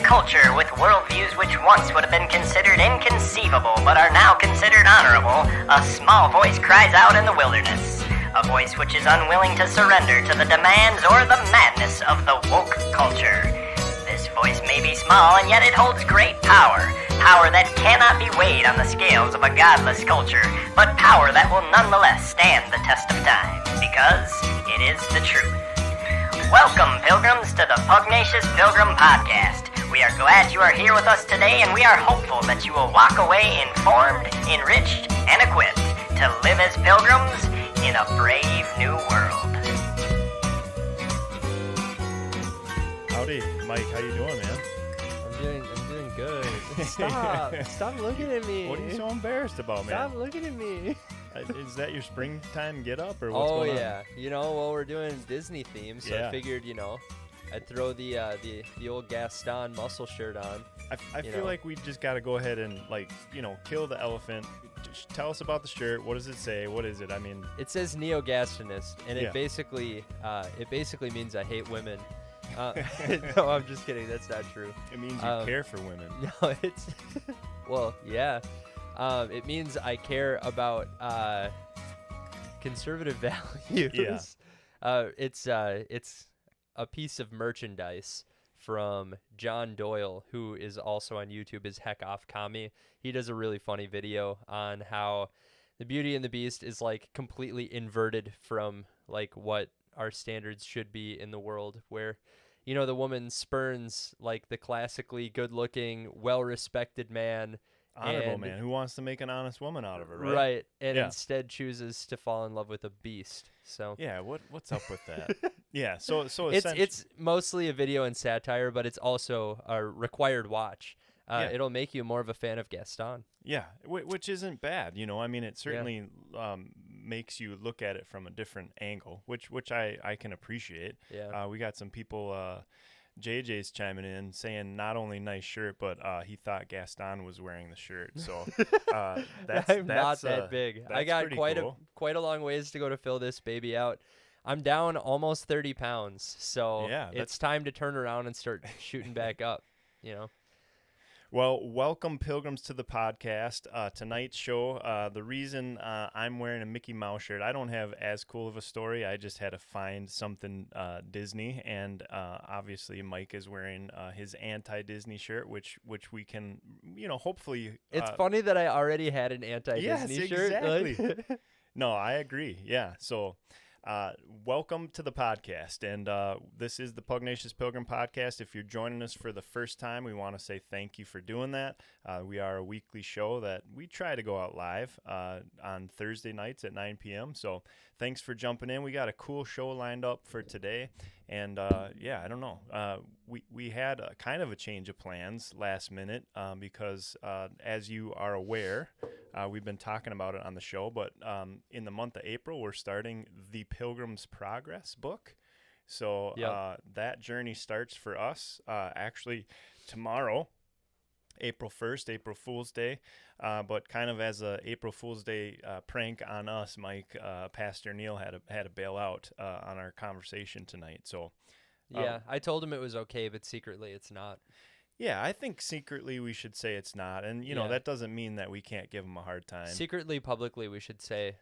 culture with worldviews which once would have been considered inconceivable but are now considered honorable, a small voice cries out in the wilderness. A voice which is unwilling to surrender to the demands or the madness of the woke culture. This voice may be small, and yet it holds great power. Power that cannot be weighed on the scales of a godless culture, but power that will nonetheless stand the test of time, because it is the truth. Welcome, pilgrims, to the Pugnacious Pilgrim Podcast. We are glad you are here with us today, and we are hopeful that you will walk away informed, enriched, and equipped to live as pilgrims in a brave new world. Howdy, Mike. How you doing, man? I'm doing good. Stop looking at me. What are you so embarrassed about, man? Stop looking at me. Is that your springtime get up or what's going on? Oh yeah, well we're doing Disney theme, so I figured I'd throw the old Gaston muscle shirt on. I feel like we just got to go ahead and kill the elephant. Just tell us about the shirt. What does it say? What is it? I mean, it says Neo-Gastonist, and it basically means I hate women. No, I'm just kidding. That's not true. It means you care for women. No, it's well, yeah. It means I care about conservative values. Yeah. It's a piece of merchandise from John Doyle, who is also on YouTube as Heck Off Commie. He does a really funny video on how the Beauty and the Beast is like completely inverted from like what our standards should be in the world, where the woman spurns like the classically good-looking, well-respected man, honorable man who wants to make an honest woman out of her, right? Right, and instead chooses to fall in love with a beast. So yeah, what's up with that? Yeah, so it's mostly a video and satire, but it's also a required watch. It'll make you more of a fan of Gaston. Yeah, which isn't bad. I mean, it certainly makes you look at it from a different angle, which I can appreciate. Yeah. We got some people. JJ's chiming in saying not only nice shirt, but he thought Gaston was wearing the shirt. So that's not that big. I got quite a long ways to go to fill this baby out. I'm down almost 30 pounds, so it's time to turn around and start shooting back up. Well, welcome, pilgrims, to the podcast. Tonight's show, the reason I'm wearing a Mickey Mouse shirt, I don't have as cool of a story. I just had to find something Disney, and obviously Mike is wearing his anti-Disney shirt, which we can, hopefully... It's funny that I already had an anti-Disney shirt. Exactly. No, I agree. Yeah, so... welcome to the podcast, and this is the Pugnacious Pilgrim Podcast. If you're joining us for the first time, we want to say thank you for doing that. We are a weekly show that we try to go out live on Thursday nights at 9 p.m. So thanks for jumping in. We got a cool show lined up for today, and I don't know. We had a kind of a change of plans last minute because as you are aware, we've been talking about it on the show, but in the month of April, we're starting the Pilgrim's Progress book. So that journey starts for us actually tomorrow, April 1st, April Fool's Day. But kind of as a April Fool's Day prank on us, Mike, Pastor Neil had to bail out on our conversation tonight. So I told him it was okay, but secretly it's not. Yeah, I think secretly we should say it's not. And, that doesn't mean that we can't give him a hard time. Secretly, publicly, we should say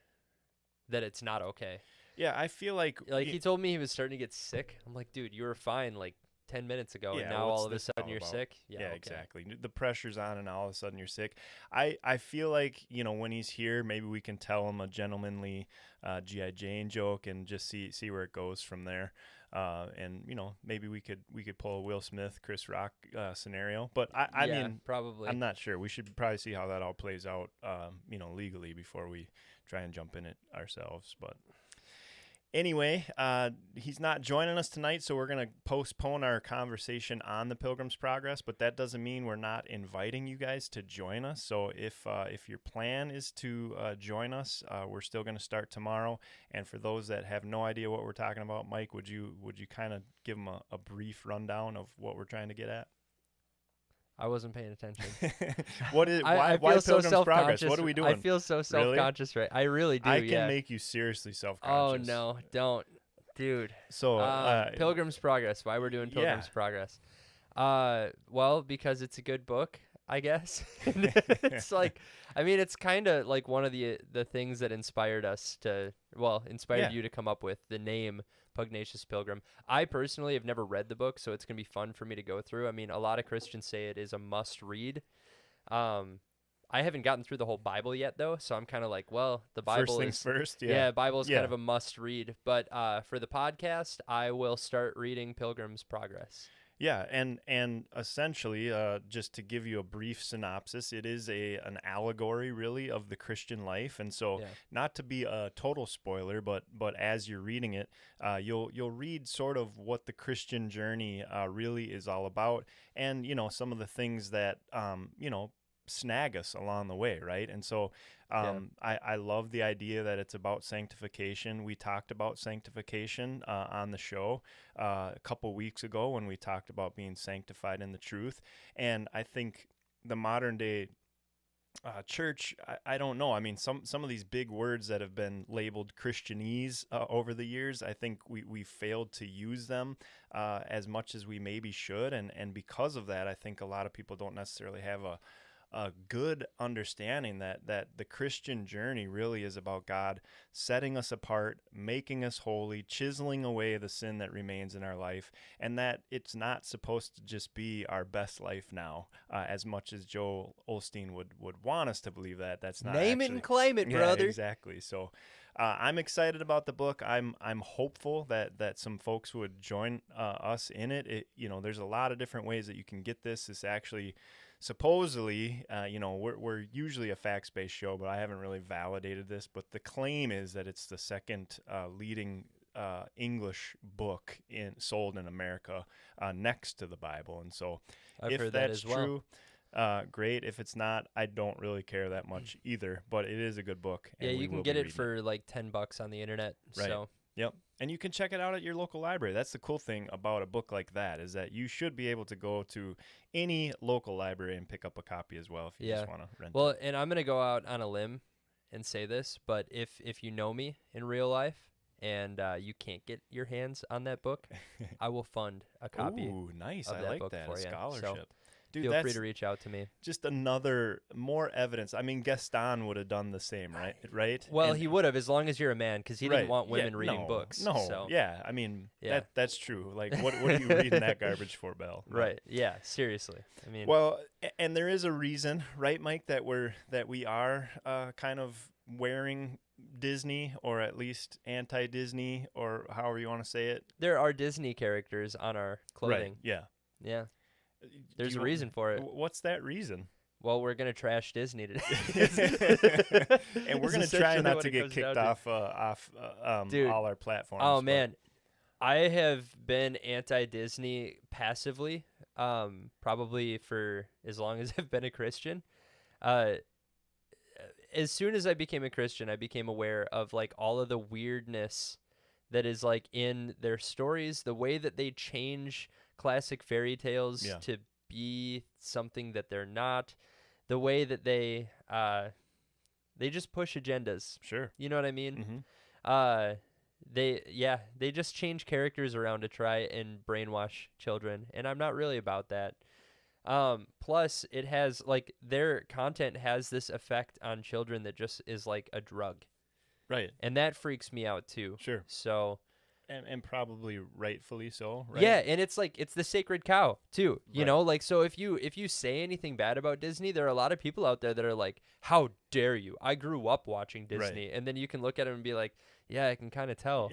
that it's not okay. Yeah, I feel like... he told me he was starting to get sick. I'm like, dude, you were fine 10 minutes ago, and now all of a sudden you're sick? Yeah, okay. Exactly. The pressure's on, and all of a sudden you're sick. I feel like, when he's here, maybe we can tell him a gentlemanly G.I. Jane joke and just see where it goes from there. And maybe we could pull a Will Smith, Chris Rock scenario, but I mean, probably. I'm not sure. We should probably see how that all plays out, legally before we try and jump in it ourselves. But anyway, he's not joining us tonight, so we're gonna postpone our conversation on the Pilgrim's Progress. But that doesn't mean we're not inviting you guys to join us. So if your plan is to join us, we're still gonna start tomorrow. And for those that have no idea what we're talking about, Mike, would you kind of give them a brief rundown of what we're trying to get at? I wasn't paying attention. Why Pilgrim's Progress? What are we doing? I feel so self-conscious, right? I really do. I can make you seriously self-conscious. Oh no, don't, dude. So Pilgrim's Progress. Why we're doing Pilgrim's Progress? Well, because it's a good book, I guess. It's like, I mean, it's kind of like one of the things that inspired us to, well, inspired Yeah. you to come up with the name Pugnacious Pilgrim. I personally have never read the book, so it's gonna be fun for me to go through. I mean, a lot of Christians say it is a must read. Um, I haven't gotten through the whole Bible yet, though, so I'm kind of like, well, the First Bible things is, first. yeah, Bible is kind Yeah. of a must read. But for the podcast, I will start reading Pilgrim's Progress. Yeah, and essentially, just to give you a brief synopsis, it is an allegory, really, of the Christian life. And so, Yeah. not to be a total spoiler, but as you're reading it, you'll read sort of what the Christian journey really is all about, and some of the things that snag us along the way, right? And so, I love the idea that it's about sanctification. We talked about sanctification on the show a couple weeks ago when we talked about being sanctified in the truth. And I think the modern day church, I don't know. I mean, some of these big words that have been labeled Christianese over the years, I think we failed to use them as much as we maybe should. And because of that, I think a lot of people don't necessarily have a good understanding that the Christian journey really is about God setting us apart, making us holy, chiseling away the sin that remains in our life, and that it's not supposed to just be our best life now, as much as Joel Osteen would want us to believe that. That's not Name it actually, and claim it, yeah, brother. exactly. So I'm excited about the book. I'm hopeful that some folks would join us in it. There's a lot of different ways that you can get this. This actually supposedly, we're usually a facts-based show, but I haven't really validated this. But the claim is that it's the second leading English book sold in America next to the Bible. And so, I've if heard that that's as well. true, great. If it's not, I don't really care that much either. But it is a good book. Yeah, And we you can will get be it reading for like $10 on the internet. Right. So Yep. And you can check it out at your local library. That's the cool thing about a book like that, is that you should be able to go to any local library and pick up a copy as well if you just want to rent well, it. and I'm gonna go out on a limb and say this, but if you know me in real life and you can't get your hands on that book, I will fund a copy. Ooh, nice. of I that like book that. for A ya. scholarship. So Dude, feel that's free to reach out to me. just more evidence. I mean, Gaston would have done the same, right? Well, And- he would have, as long as you're a man, because he right, didn't want yeah, women reading no, books. No, So. yeah. I mean, Yeah. that's true. Like, what are you reading that garbage for, Bell? No. Right. Yeah. Seriously. I mean. Well, and there is a reason, right, Mike, that we are kind of wearing Disney, or at least anti-Disney, or however you want to say it. There are Disney characters on our clothing. Right. Yeah. Yeah. Do There's you a wa- reason for it. What's that reason? Well, we're gonna trash Disney today. And we're It's gonna try essentially not what to it get comes kicked down to. off Dude. all our platforms. Oh but- man, I have been anti-Disney passively, probably for as long as I've been a Christian. As soon as I became a Christian, I became aware of like all of the weirdness that is like in their stories, the way that they change classic fairy tales Yeah. to be something that they're not, the way that they just push agendas. Sure. You know what I mean? Mm-hmm. They just change characters around to try and brainwash children, and I'm not really about that. Plus it has like their content has this effect on children that just is like a drug, Right. and that freaks me out too. Sure. So And probably rightfully so. Right. yeah, and it's like it's the sacred cow too. You Right. know, like so if you say anything bad about Disney, there are a lot of people out there that are like, "How dare you? I grew up watching Disney." And then you can look at them and be like, "Yeah, I can kind of tell."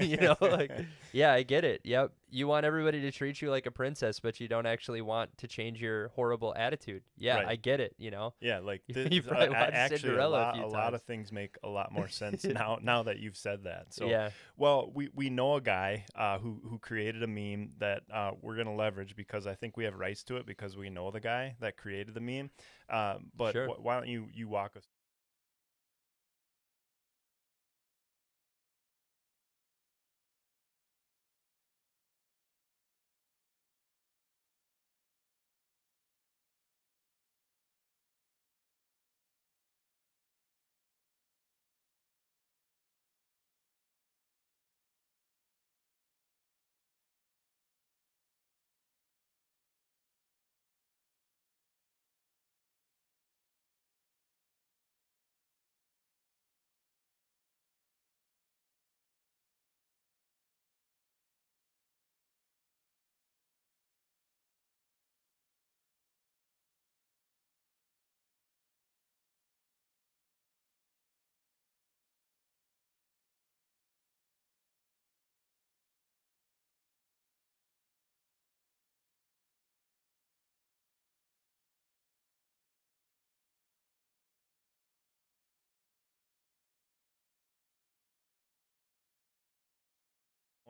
You know, like, yeah, I get it. Yep. You want everybody to treat you like a princess, but you don't actually want to change your horrible attitude. Yeah, Right. I get it, you know. Yeah, like You probably watched actually Cinderella a few a lot times. of things make a lot more sense now that you've said that. So Yeah. well, we know a guy who created a meme that we're gonna leverage because I think we have rights to it because we know the guy that created the meme. But Sure. why don't you walk us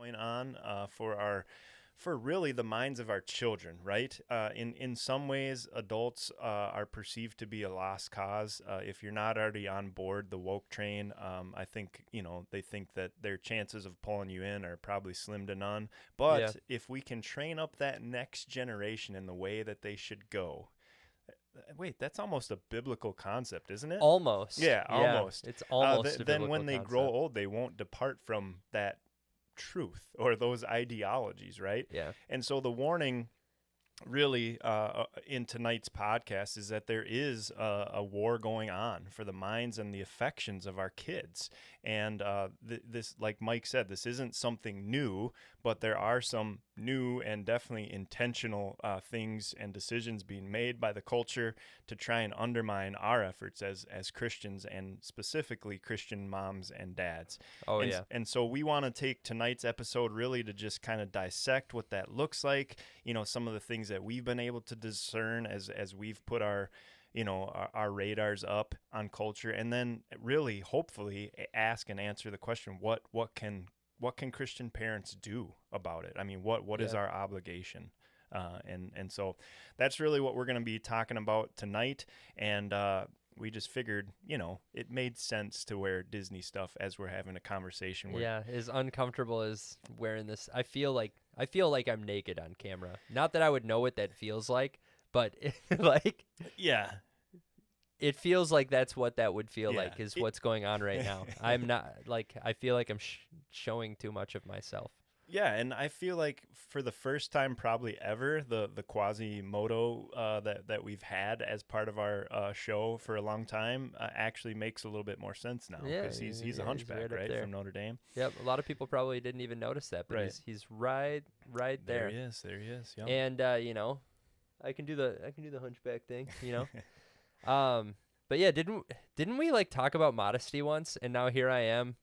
going on for really the minds of our children, right? In some ways, adults are perceived to be a lost cause. If you're not already on board the woke train, I think, they think that their chances of pulling you in are probably slim to none. But if we can train up that next generation in the way that they should go, wait, that's almost a biblical concept, isn't it? Almost. Yeah, almost. It's almost a then biblical when they concept. grow old, they won't depart from that truth or those ideologies, right? Yeah. And so the warning really in tonight's podcast is that there is a war going on for the minds and the affections of our kids. And this, like Mike said, this isn't something new, but there are some new and definitely intentional things and decisions being made by the culture to try and undermine our efforts as Christians, and specifically Christian moms and dads. And so we want to take tonight's episode really to just kind of dissect what that looks like, some of the things that we've been able to discern as we've put our radars up on culture, and then really hopefully ask and answer the question, what can Christian parents do about it? I mean, what is our obligation? And so that's really what we're going to be talking about tonight. And we just figured, it made sense to wear Disney stuff as we're having a conversation. As uncomfortable as wearing this, I feel like I'm naked on camera. Not that I would know what that feels like, but it feels like that's what that would feel like, is what's going on right now. I'm not I feel like I'm showing too much of myself. Yeah, and I feel like for the first time probably ever, the Quasimodo that we've had as part of our show for a long time actually makes a little bit more sense now, because he's a hunchback, right, from Notre Dame. Yep, a lot of people probably didn't even notice that, but he's right there. There he is. Yep. And I can do the hunchback thing, But yeah, didn't we talk about modesty once, and now here I am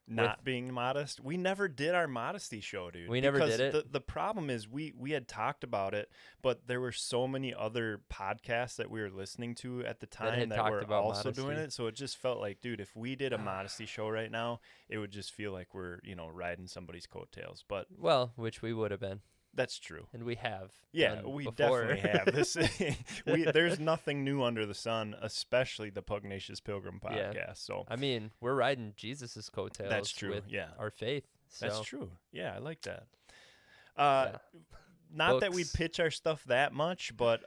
not being modest? We never did our modesty show, dude. We never did it. The problem is we had talked about it, but there were so many other podcasts that we were listening to at the time that were also doing it. So it just felt like, dude, if we did a modesty show right now, it would just feel like we're, riding somebody's coattails. But which we would have been. That's true. And we have. Yeah, we definitely have. There's nothing new under the sun, especially the Pugnacious Pilgrim podcast. Yeah. So I mean, we're riding Jesus's coattails. That's true. With our faith. So. That's true. Yeah, I like that. Not that we pitch our stuff that much, but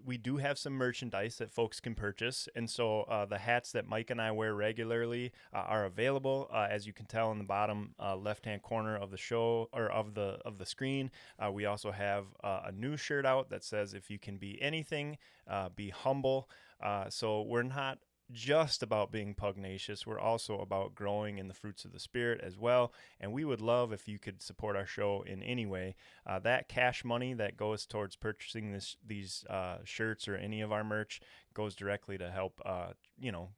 we do have some merchandise that folks can purchase, and so the hats that Mike and I wear regularly are available. As you can tell in the bottom left-hand corner of the show, or of the screen, we also have a new shirt out that says, "If you can be anything, be humble." So we're not just about being pugnacious. We're also about growing in the fruits of the Spirit as well. And we would love if you could support our show in any way. That cash money that goes towards purchasing these shirts or any of our merch goes directly to help,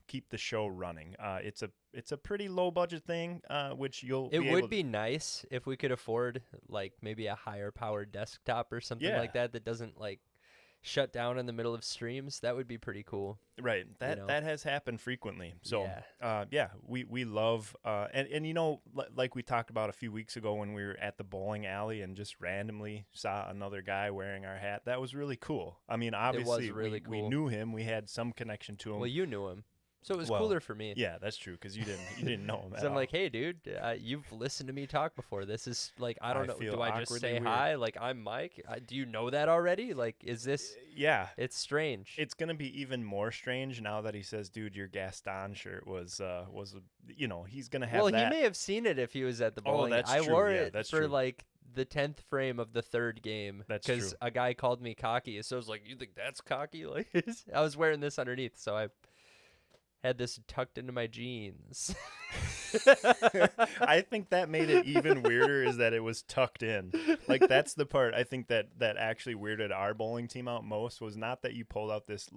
keep the show running. It's a pretty low budget thing, which it would be nice if we could afford maybe a higher powered desktop or something like that doesn't shut down in the middle of streams. That would be pretty cool. Right. That has happened frequently. So, we love, and like we talked about a few weeks ago when we were at the bowling alley and just randomly saw another guy wearing our hat. That was really cool. I mean, obviously, it was really cool. We knew him. We had some connection to him. Well, you knew him. So it was cooler for me. Yeah, that's true, because you didn't know him. So I'm like, hey, dude, you've listened to me talk before. This is I don't know. Do I just say hi? I'm Mike. Do you know that already? Is this? Yeah, it's strange. It's gonna be even more strange now that he says, dude, your Gaston shirt was he's gonna have. Well, he may have seen it if he was at the bowling. Oh, that's true. I wore it for true. The 10th frame of the third game. That's true. Because a guy called me cocky. So I was like, you think that's cocky? I was wearing this underneath, so I had this tucked into my jeans. I think that made it even weirder, is that it was tucked in. That's the part I think that actually weirded our bowling team out most, was not that you pulled out this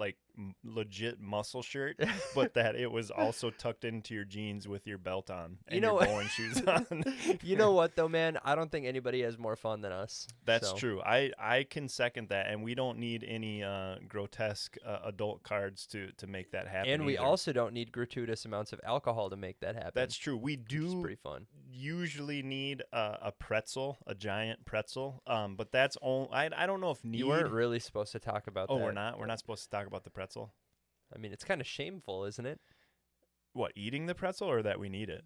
legit muscle shirt, but that it was also tucked into your jeans with your belt on and You know your what? bowling shoes on. You know what, though, man? I don't think anybody has more fun than us. That's so. true. I can second that, and we don't need any grotesque adult cards to make that happen. And we either. also don't need gratuitous amounts of alcohol to make that happen. That's true. We which is do pretty fun. usually need a pretzel, a giant pretzel. But that's only. I don't know if need. You weren't really supposed to talk about that. Oh, we're not. We're not supposed to talk about the pretzel. I mean, it's kind of shameful, isn't it? What, eating the pretzel, or that we need it?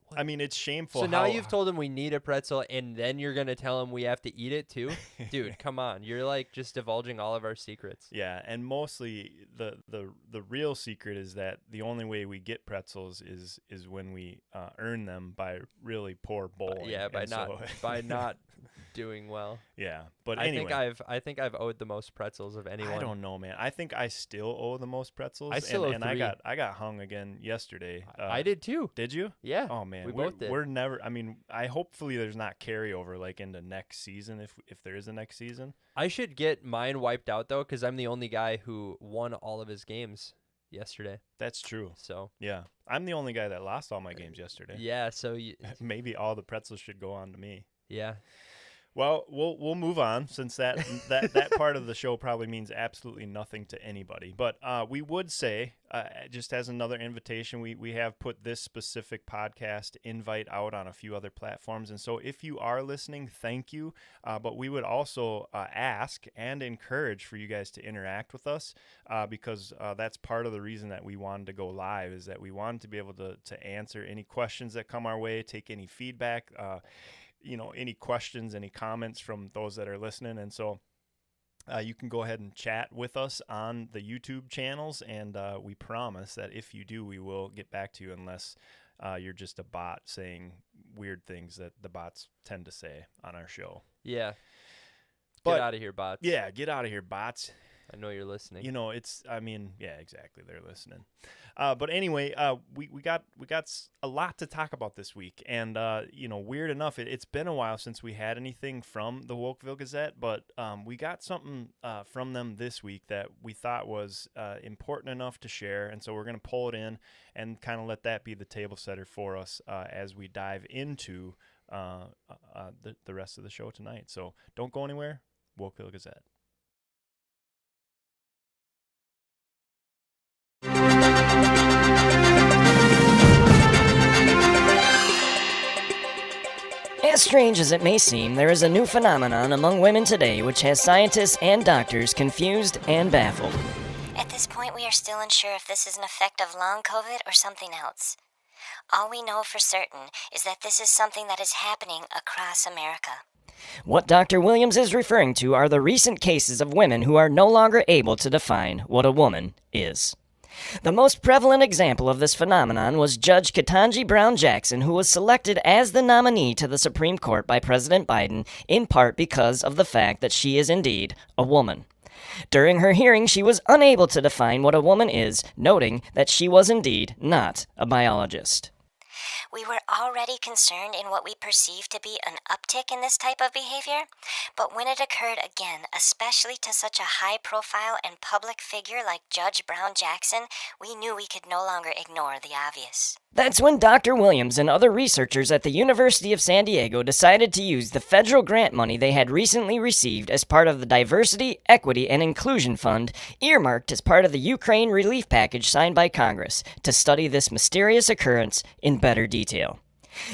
What? I mean, it's shameful. So now you've told him we need a pretzel, and then you're going to tell him we have to eat it too? Dude, come on. You're like just divulging all of our secrets. Yeah, and mostly the real secret is that the only way we get pretzels is when we earn them by really poor bowling. Yeah, by And not so- by not doing well. Yeah, but I anyway, think I've owed the most pretzels of anyone. I don't know, man. I think I still owe the most pretzels. I still owe and 3. I got hung again yesterday. I did too. Did you? Yeah. Oh man, we we're, both did. We're never. I mean, hopefully there's not carryover like into next season if there is a next season. I should get mine wiped out though, because I'm the only guy who won all of his games yesterday. That's true. So Yeah, I'm the only guy that lost all my games yesterday. yeah, so Maybe all the pretzels should go on to me. yeah. Well, we'll move on since that part of the show probably means absolutely nothing to anybody. But we would say, just as another invitation, we have put this specific podcast invite out on a few other platforms. And so if you are listening, thank you. But we would also ask and encourage for you guys to interact with us because that's part of the reason that we wanted to go live, is that we wanted to be able to answer any questions that come our way, take any feedback, any questions, any comments from those that are listening. And so you can go ahead and chat with us on the YouTube channels. And we promise that if you do, we will get back to you, unless you're just a bot saying weird things that the bots tend to say on our show. Yeah. But- Get out of here, bots. Yeah, get out of here, bots. I know you're listening. Yeah, exactly. They're listening. But anyway, we got a lot to talk about this week. And, weird enough, it's been a while since we had anything from the Wokeville Gazette, but we got something from them this week that we thought was important enough to share. And so we're going to pull it in and kind of let that be the table setter for us as we dive into the rest of the show tonight. So don't go anywhere. Wokeville Gazette. As strange as it may seem, there is a new phenomenon among women today which has scientists and doctors confused and baffled. At this point, we are still unsure if this is an effect of long COVID or something else. All we know for certain is that this is something that is happening across America. What Dr. Williams is referring to are the recent cases of women who are no longer able to define what a woman is. The most prevalent example of this phenomenon was Judge Ketanji Brown Jackson, who was selected as the nominee to the Supreme Court by President Biden, in part because of the fact that she is indeed a woman. During her hearing, she was unable to define what a woman is, noting that she was indeed not a biologist. We were already concerned in what we perceived to be an uptick in this type of behavior, but when it occurred again, especially to such a high-profile and public figure like Judge Brown Jackson, we knew we could no longer ignore the obvious. That's when Dr. Williams and other researchers at the University of San Diego decided to use the federal grant money they had recently received as part of the Diversity, Equity, and Inclusion Fund, earmarked as part of the Ukraine relief package signed by Congress, to study this mysterious occurrence in better detail.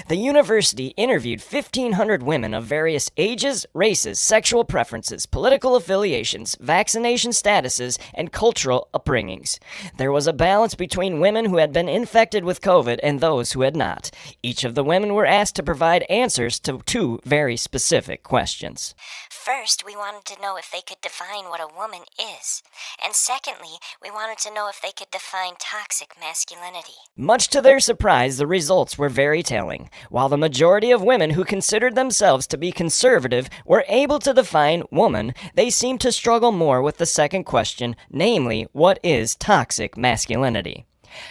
The university interviewed 1,500 women of various ages, races, sexual preferences, political affiliations, vaccination statuses, and cultural upbringings. There was a balance between women who had been infected with COVID and those who had not. Each of the women were asked to provide answers to 2 very specific questions. First, we wanted to know if they could define what a woman is. And secondly, we wanted to know if they could define toxic masculinity. Much to their surprise, the results were very telling. While the majority of women who considered themselves to be conservative were able to define woman, they seemed to struggle more with the second question, namely, what is toxic masculinity?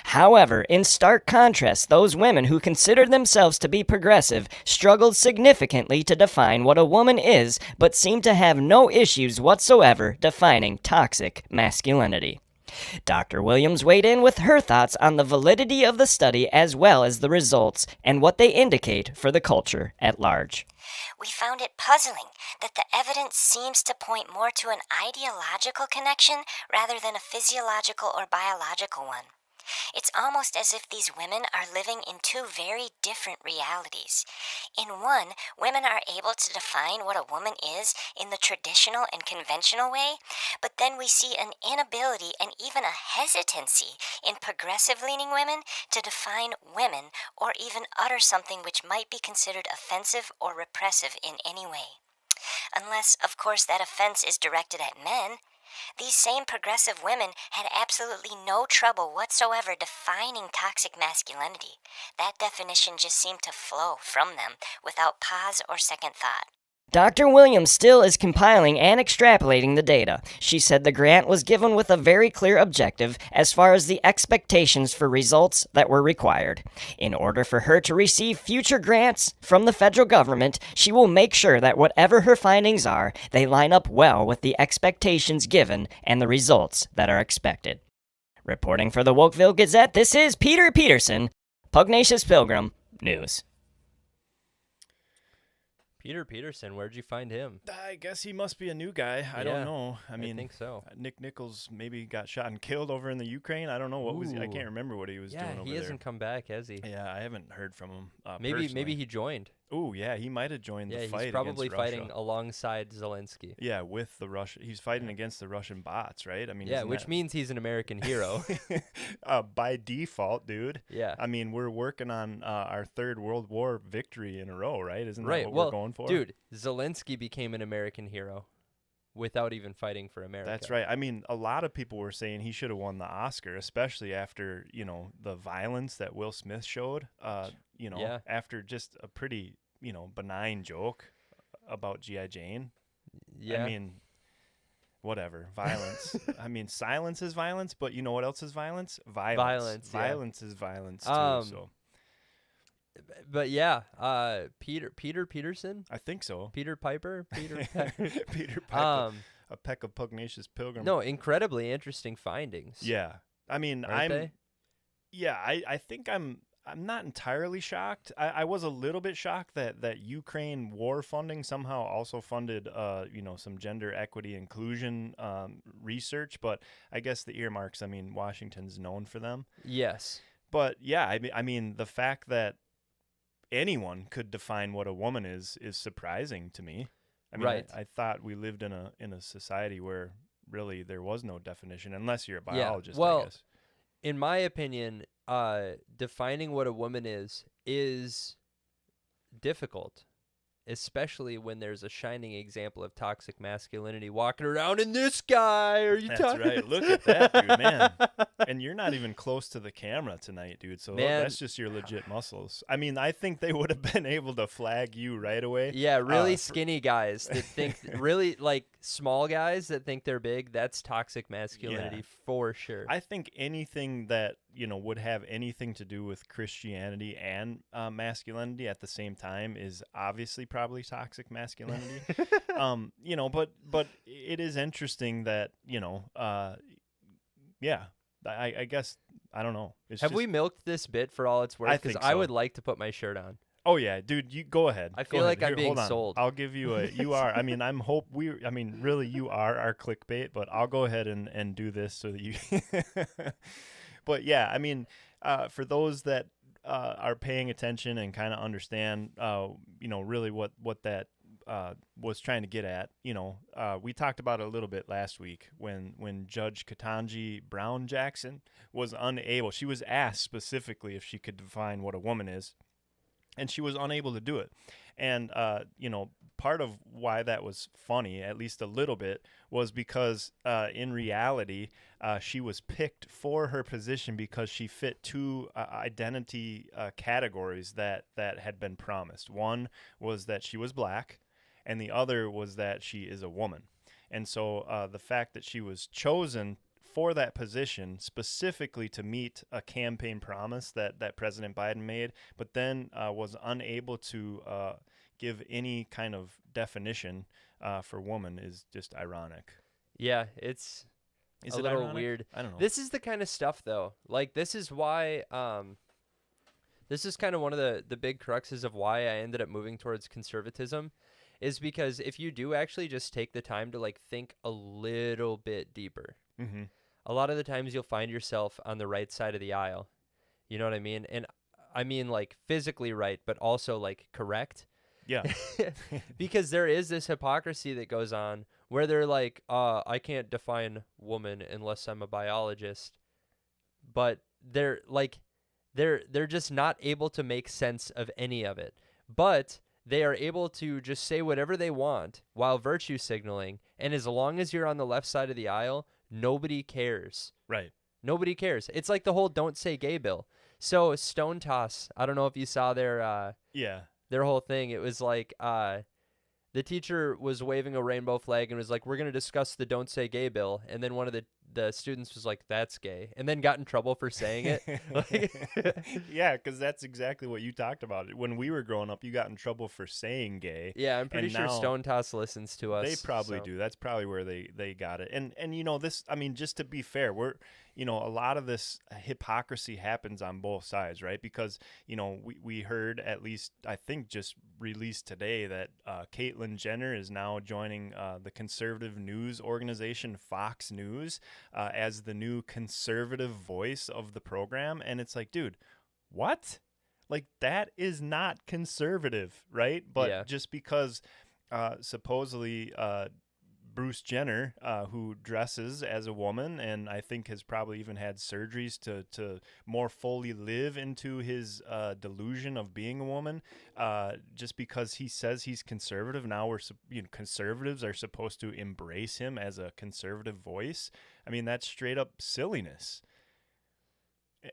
However, in stark contrast, those women who considered themselves to be progressive struggled significantly to define what a woman is, but seemed to have no issues whatsoever defining toxic masculinity. Dr. Williams weighed in with her thoughts on the validity of the study as well as the results and what they indicate for the culture at large. We found it puzzling that the evidence seems to point more to an ideological connection rather than a physiological or biological one. It's almost as if these women are living in two very different realities. In one, women are able to define what a woman is in the traditional and conventional way, but then we see an inability and even a hesitancy in progressive-leaning women to define women or even utter something which might be considered offensive or repressive in any way. Unless, of course, that offense is directed at men. These same progressive women had absolutely no trouble whatsoever defining toxic masculinity. That definition just seemed to flow from them without pause or second thought. Dr. Williams still is compiling and extrapolating the data. She said the grant was given with a very clear objective as far as the expectations for results that were required. In order for her to receive future grants from the federal government, she will make sure that whatever her findings are, they line up well with the expectations given and the results that are expected. Reporting for the Wokeville Gazette, this is Peter Peterson, Pugnacious Pilgrim News. Peter Peterson, where'd you find him? I guess he must be a new guy. I don't know. I mean, think so. Nick Nichols maybe got shot and killed over in the Ukraine. I don't know what was. I Ooh. can't remember what he was doing over there. Yeah, he hasn't come back, has he? Yeah, I haven't heard from him. Maybe he joined. Oh, yeah, he might have joined the fight. He's probably against fighting Russia. alongside Zelensky. Yeah, with the Russia. He's fighting against the Russian bots, right? I mean, Yeah, isn't which that- means he's an American hero. by default, dude. Yeah. I mean, we're working on our third World War victory in a row, right? Isn't that Right. what Well, we're going for? dude, Zelensky became an American hero without even fighting for America. That's right. I mean, a lot of people were saying he should have won the Oscar, especially after, the violence that Will Smith showed, Yeah. after just a pretty, benign joke about G.I. Jane. Yeah. I mean, whatever. Violence. I mean, silence is violence, but you know what else is violence? Violence, yeah. Violence is violence, too. So But yeah, Peter Peterson, I think so. Peter Piper, Peter. Peter Piper, a peck of pugnacious pilgrim. No, incredibly interesting findings. Yeah. I mean, Aren't they? Yeah, I think I'm not entirely shocked. I was a little bit shocked that Ukraine war funding somehow also funded some gender equity inclusion research, but I guess the earmarks, I mean, Washington's known for them. Yes. But yeah, I mean the fact that anyone could define what a woman is surprising to me. I mean, Right. I thought we lived in a society where really there was no definition unless you're a biologist, Well, I guess. In my opinion, defining what a woman is difficult, especially when there's a shining example of toxic masculinity walking around in this guy. Are you That's talking? right. Look at that, dude, man. And you're not even close to the camera tonight, dude. So Man. that's just your legit muscles. I mean, I think they would have been able to flag you right away. Yeah, really for- skinny guys that think really like small guys that think they're big. That's toxic masculinity Yeah. for sure. I think anything that would have anything to do with Christianity and masculinity at the same time is obviously probably toxic masculinity. But it is interesting that I guess I don't know. It's Have just, we milked this bit for all it's worth? I Because think I so. would like to put my shirt on. Oh yeah, dude, you go ahead. I Go feel ahead. like I'm Here, being hold on. sold. I'll give you you are. I mean, really you are our clickbait, but I'll go ahead and do this so that you But yeah, I mean, for those that are paying attention and kind of understand really what that was trying to get at, we talked about it a little bit last week when Judge Ketanji Brown Jackson was unable. She was asked specifically if she could define what a woman is, and she was unable to do it. And part of why that was funny, at least a little bit, was because in reality she was picked for her position because she fit two identity categories that had been promised. One was that she was black, and the other was that she is a woman. And so the fact that she was chosen for that position specifically to meet a campaign promise that President Biden made, but then was unable to give any kind of definition for woman is just ironic. Yeah, it's Is a it little ironic? weird. I don't know. This is the kind of stuff, though. Like, this is why, this is kind of one of the big cruxes of why I ended up moving towards conservatism, is because if you do actually just take the time to, like, think a little bit deeper, Mm-hmm. a lot of the times you'll find yourself on the right side of the aisle. You know what I mean? And I mean, like, physically right, but also, like, correct. Yeah. Because there is this hypocrisy that goes on where they're like, I can't define woman unless I'm a biologist. But they're like, they're just not able to make sense of any of it. But they are able to just say whatever they want while virtue signaling. And as long as you're on the left side of the aisle, nobody cares. Right. Nobody cares. It's like the whole "Don't Say Gay" bill. So Stone Toss, I don't know if you saw Yeah. their whole thing. It was like the teacher was waving a rainbow flag and was like, "We're going to discuss the "Don't Say Gay" bill." And then one of the students was like, "That's gay," and then got in trouble for saying it. Yeah, because that's exactly what you talked about. When we were growing up, you got in trouble for saying gay. Yeah, I'm pretty And sure now Stone Toss listens to us. They probably so. do. That's probably where they got it. And you know, this, I mean, just to be fair, we're, you know, a lot of this hypocrisy happens on both sides, right? Because, you know, we heard, at least I think just released today, that Caitlyn Jenner is now joining the conservative news organization Fox News as the new conservative voice of the program. And it's like, dude, what? Like, that is not conservative, right? But Yeah. just because supposedly Bruce Jenner, who dresses as a woman and I think has probably even had surgeries to more fully live into his delusion of being a woman, just because he says he's conservative, now conservatives are supposed to embrace him as a conservative voice. I mean, that's straight up silliness.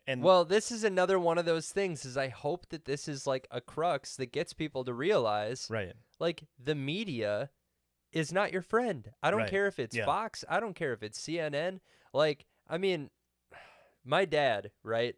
And Well, this is another one of those things. Is I hope that this is like a crux that gets people to realize, right. like, the media is not your friend. I don't Right. care if it's Yeah. Fox. I don't care if it's CNN. Like, I mean, my dad, right?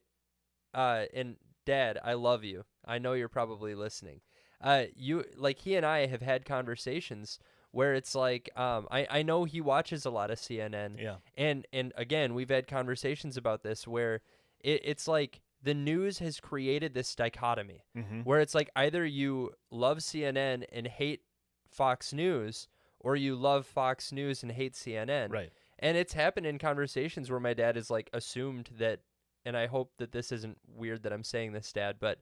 And Dad, I love you. I know you're probably listening. He and I have had conversations where it's like, I know he watches a lot of CNN. Yeah. And again, we've had conversations about this where it's like the news has created this dichotomy Mm-hmm. where it's like either you love CNN and hate Fox News, or you love Fox News and hate CNN. Right. And it's happened in conversations where my dad has like assumed that, and I hope that this isn't weird that I'm saying this, Dad, but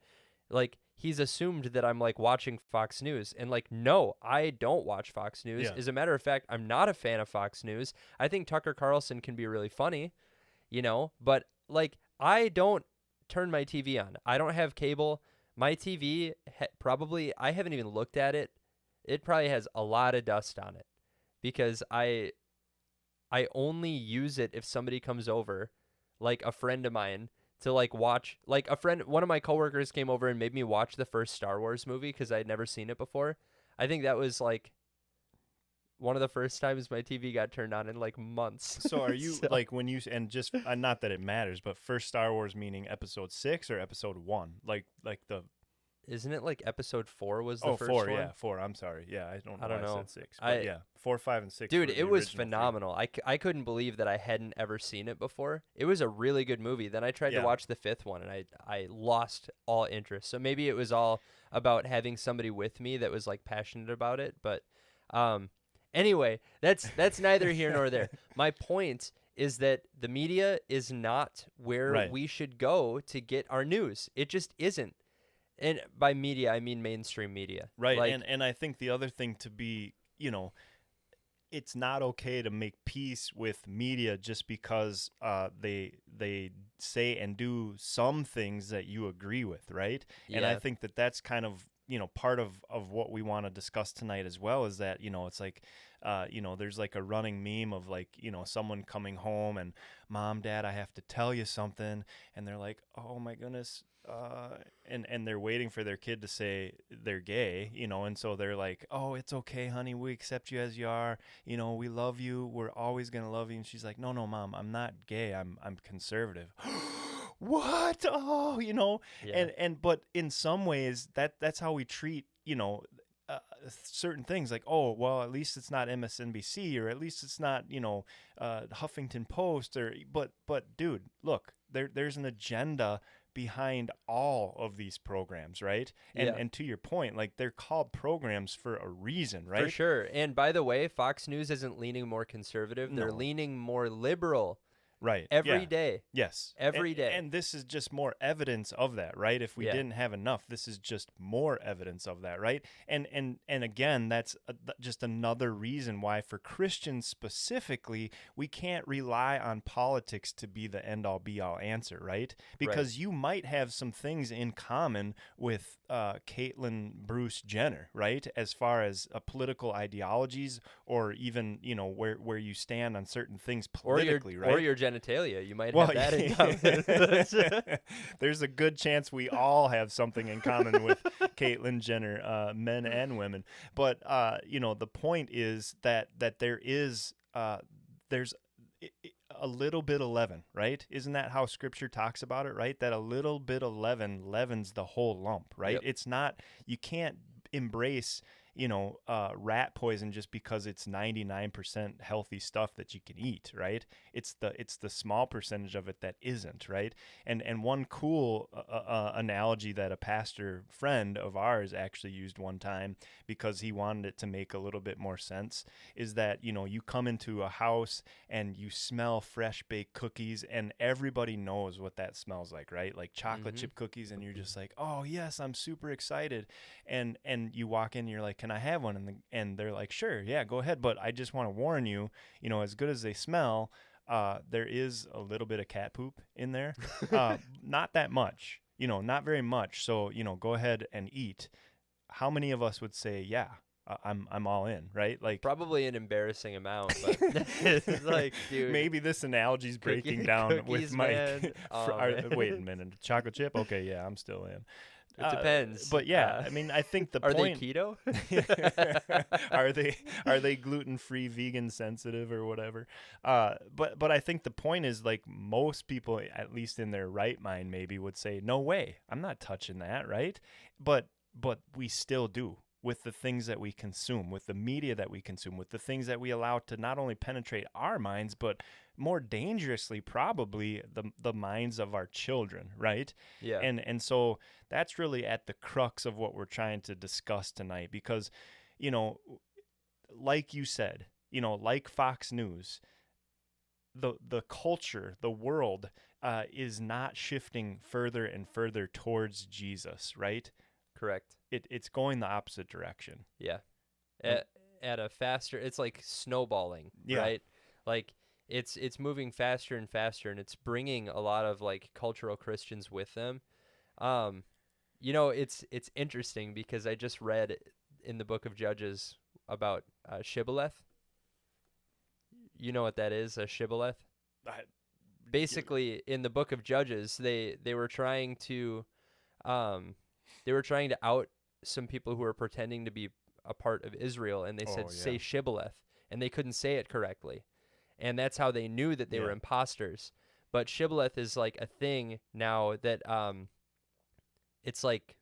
like he's assumed that I'm like watching Fox News, and like, no, I don't watch Fox News. Yeah. As a matter of fact, I'm not a fan of Fox News. I think Tucker Carlson can be really funny, you know, but like I don't turn my TV on. I don't have cable. My TV probably, I haven't even looked at it. It probably has a lot of dust on it because I only use it if somebody comes over, like a friend of mine, to like watch, like one of my coworkers came over and made me watch the first Star Wars movie because I'd never seen it before. I think that was like one of the first times my TV got turned on in like months. So are you like when you, and just not that it matters, but first Star Wars meaning episode 6 or episode 1? Like the Isn't it like episode 4 was the first 4, one? yeah, 4. I'm sorry. Yeah, I don't know. know. I said 6. But yeah, 4, 5, and 6. Dude, were the it was original three. phenomenal. I couldn't believe that I hadn't ever seen it before. It was a really good movie. Then I tried to Yeah. watch the 5th one, and I lost all interest. So maybe it was all about having somebody with me that was like passionate about it. But anyway, that's neither here nor there. My point is that the media is not where Right. we should go to get our news. It just isn't. And by media, I mean mainstream media. Right. Like, And I think the other thing to be, you know, it's not okay to make peace with media just because they say and do some things that you agree with, right? And I Yeah. think that that's kind of, you know, part of what we want to discuss tonight as well, is that, you know, it's like, you know, there's like a running meme of like, you know, someone coming home and, Mom, Dad, I have to tell you something. And they're like, oh my goodness. And they're waiting for their kid to say they're gay, you know, and so they're like, oh, it's okay, honey, we accept you as you are, you know, we love you, we're always gonna love you. And she's like, no, Mom, I'm not gay, I'm conservative. What? Oh, you know. Yeah. And but in some ways that's how we treat, you know, certain things like, oh, well, at least it's not MSNBC, or at least it's not, Huffington Post, but dude, look, there's an agenda behind all of these programs, right? And to your point, like, they're called programs for a reason, right? For sure. And by the way, Fox News isn't leaning more conservative. They're No. leaning more liberal. Right. Every day. Yes. Every day. And this is just more evidence of that, right? If we didn't have enough, this is just more evidence of that, right? And again, that's just another reason why, for Christians specifically, we can't rely on politics to be the end-all be-all answer, right? Because you might have some things in common with Caitlyn Bruce Jenner, right? As far as political ideologies, or even, where you stand on certain things politically, right? Or your genitalia. You might have that in common. There's a good chance we all have something in common with Caitlyn Jenner, men and women. But the point is that there is there's a little bit of leaven, right? Isn't that how Scripture talks about it, right? That a little bit of leaven leavens the whole lump, right? Yep. It's not, you can't embrace rat poison just because it's 99% healthy stuff that you can eat, right? It's the small percentage of it that isn't, right? And one cool analogy that a pastor friend of ours actually used one time, because he wanted it to make a little bit more sense, is that, you come into a house and you smell fresh baked cookies, and everybody knows what that smells like, right? Like chocolate chip cookies, and you're just like, oh yes, I'm super excited. And you walk in and you're like, can I have one? And they're like, sure, yeah, go ahead. But I just want to warn you, as good as they smell, there is a little bit of cat poop in there. Not that much, not very much. So, go ahead and eat. How many of us would say, yeah, I'm all in, right? Like, probably an embarrassing amount, but it's like, dude, maybe this analogy's breaking down with Mike. Man. Wait a minute, chocolate chip? Okay, yeah, I'm still in. It depends. But yeah, I mean, I think the are point. they keto? are they gluten-free, vegan sensitive, or whatever? But I think the point is, like, most people, at least in their right mind, maybe would say, no way, I'm not touching that, right? But we still do, with the things that we consume, with the media that we consume, with the things that we allow to not only penetrate our minds, but more dangerously, probably, the minds of our children, right? Yeah. And so that's really at the crux of what we're trying to discuss tonight, because, like you said, like Fox News, the culture, the world is not shifting further and further towards Jesus, right? Correct. It's going the opposite direction. Yeah. At a faster, it's like snowballing, right? Like, it's moving faster and faster, and it's bringing a lot of, like, cultural Christians with them. It's interesting because I just read in the book of Judges about shibboleth. You know what that is, a shibboleth? Basically, in the book of Judges, they were trying to out some people who were pretending to be a part of Israel, and they said, say shibboleth, and they couldn't say it correctly. And that's how they knew that they were imposters. But shibboleth is like a thing now that it's like,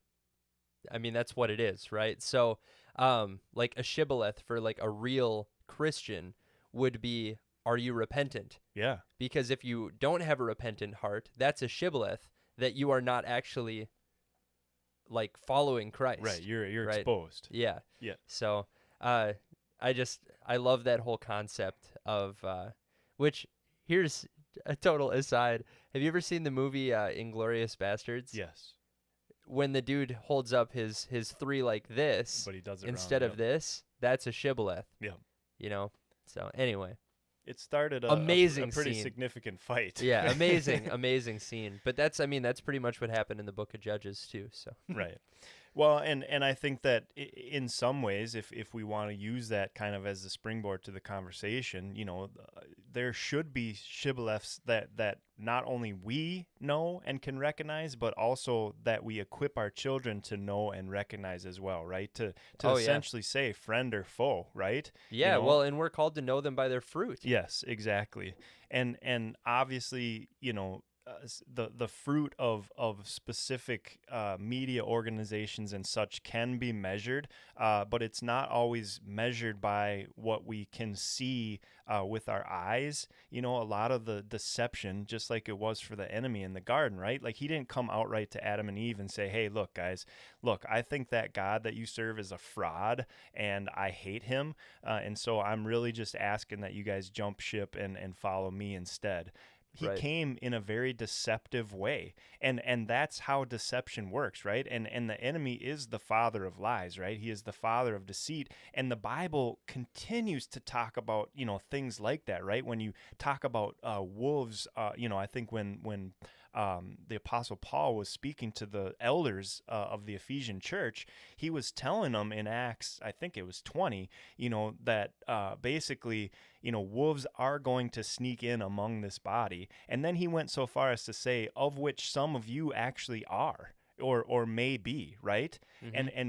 I mean, that's what it is, right? So like a shibboleth for, like, a real Christian would be, are you repentant? Yeah. Because if you don't have a repentant heart, that's a shibboleth that you are not actually, like, following Christ. Right. You're right? exposed. Yeah. Yeah. So I love that whole concept of which, here's a total aside. Have you ever seen the movie Inglourious Bastards? Yes. When the dude holds up his three like this, But he does it instead wrong, of this, that's a shibboleth. Yeah. So anyway. It started a Amazing pretty scene. significant fight. Yeah, amazing scene. But that's pretty much what happened in the book of Judges too. So Right. Well, and I think that in some ways, if we want to use that kind of as a springboard to the conversation, there should be shibboleths that not only we know and can recognize, but also that we equip our children to know and recognize as well, right? To essentially say friend or foe, right? Yeah, well, and we're called to know them by their fruit. Yes, exactly. And obviously, the fruit of specific media organizations and such can be measured, but it's not always measured by what we can see with our eyes. You know, a lot of the deception, just like it was for the enemy in the garden, right? Like he didn't come outright to Adam and Eve and say, hey, look, guys, look, I think that God that you serve is a fraud and I hate him. And so I'm really just asking that you guys jump ship and follow me instead. He Right. came in a very deceptive way, and that's how deception works, right? And the enemy is the father of lies, right? He is the father of deceit, and the Bible continues to talk about, you know, things like that, right? When you talk about wolves, you know, I think when the Apostle Paul was speaking to the elders of the Ephesian church, he was telling them in Acts, I think it was 20, you know, that basically, you know, wolves are going to sneak in among this body. And then he went so far as to say, of which some of you actually are. Or may be, right?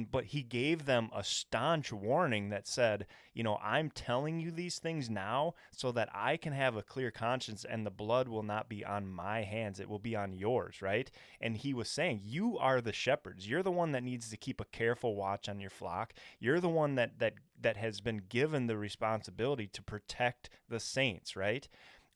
But he gave them a staunch warning that said, you know, I'm telling you these things now so that I can have a clear conscience and the blood will not be on my hands, it will be on yours, right? And he was saying, you are the shepherds, you're the one that needs to keep a careful watch on your flock, you're the one that has been given the responsibility to protect the saints, right?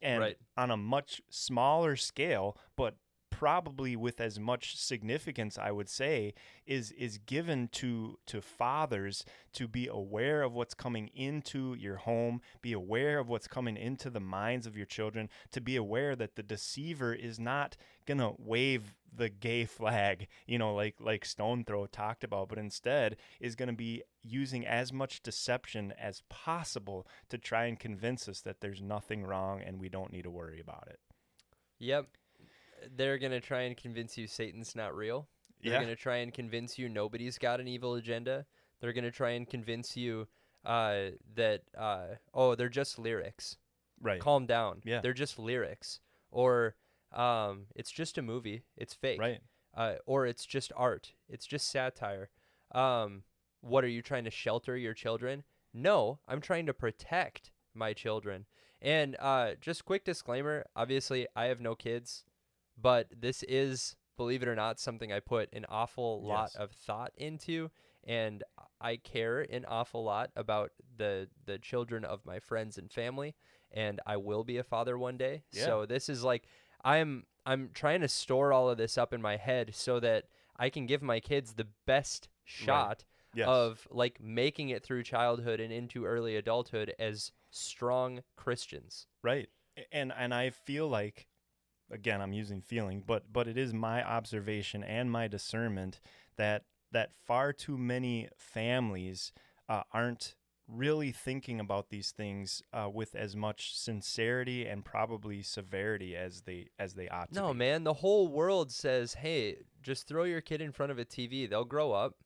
And Right. on a much smaller scale, but probably with as much significance, I would say, is given to fathers to be aware of what's coming into your home, be aware of what's coming into the minds of your children, to be aware that the deceiver is not gonna wave the gay flag, you know, like Stone Throw talked about, but instead is gonna be using as much deception as possible to try and convince us that there's nothing wrong and we don't need to worry about it. Yep. They're going to try and convince you Satan's not real. They're Yeah. going to try and convince you nobody's got an evil agenda. They're going to try and convince you that, they're just lyrics. Right. Calm down. Yeah. They're just lyrics. Or it's just a movie. It's fake. Right. Or it's just art. It's just satire. What, are you trying to shelter your children? No, I'm trying to protect my children. And just quick disclaimer, obviously I have no kids, but this is, believe it or not, something I put an awful lot Yes. of thought into, and I care an awful lot about the children of my friends and family, and I will be a father one day. Yeah. So this is like, I'm trying to store all of this up in my head so that I can give my kids the best shot Yes. of like making it through childhood and into early adulthood as strong Christians. Right. And I feel like, again, I'm using feeling, but it is my observation and my discernment that far too many families aren't really thinking about these things with as much sincerity and probably severity as they ought to. No, be. man, the whole world says, "Hey, just throw your kid in front of a TV. They'll grow up."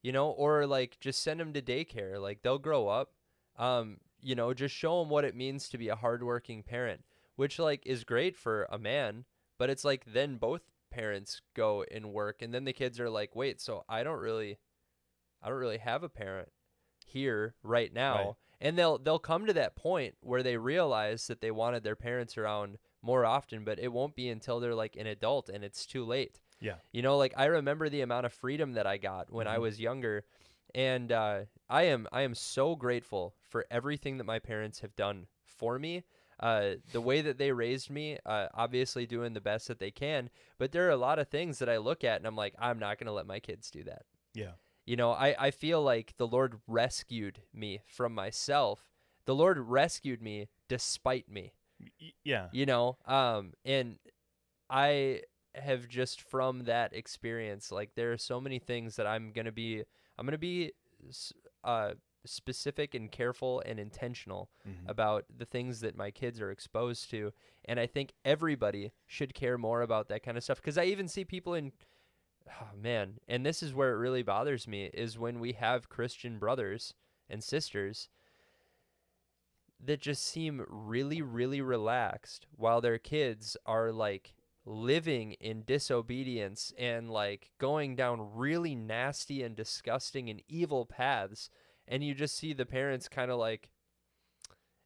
You know, or like just send them to daycare. Like they'll grow up. You know, just show them what it means to be a hardworking parent, which like is great for a man, but it's like then both parents go and work, and then the kids are like, "Wait, so I don't really have a parent here right now." Right. And they'll come to that point where they realize that they wanted their parents around more often, but it won't be until they're like an adult and it's too late. Yeah. You know, like I remember the amount of freedom that I got when I was younger, and I am so grateful for everything that my parents have done for me. The way that they raised me, obviously doing the best that they can, but there are a lot of things that I look at and I'm like, I'm not going to let my kids do that. Yeah. You know, I feel like the Lord rescued me from myself. The Lord rescued me despite me. Yeah. You know, and I have just from that experience, like there are so many things that I'm gonna be specific and careful and intentional about the things that my kids are exposed to, and I think everybody should care more about that kind of stuff, because I even see people in, oh man, and this is where it really bothers me, is when we have Christian brothers and sisters that just seem really, really relaxed while their kids are like living in disobedience and like going down really nasty and disgusting and evil paths. And you just see the parents kind of like,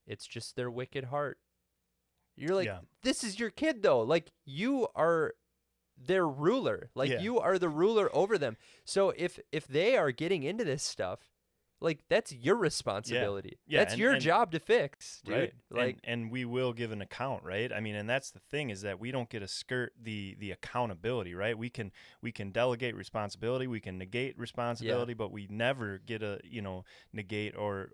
it's just their wicked heart. You're like, Yeah. this is your kid though. Like, you are their ruler. Like, Yeah. you are the ruler over them. So if they are getting into this stuff, like, that's your responsibility. Yeah, That's your job to fix, dude. Right. Like, and we will give an account, right? I mean, and that's the thing, is that we don't get to skirt the accountability, right? We can delegate responsibility, we can negate responsibility, but we never get to, negate or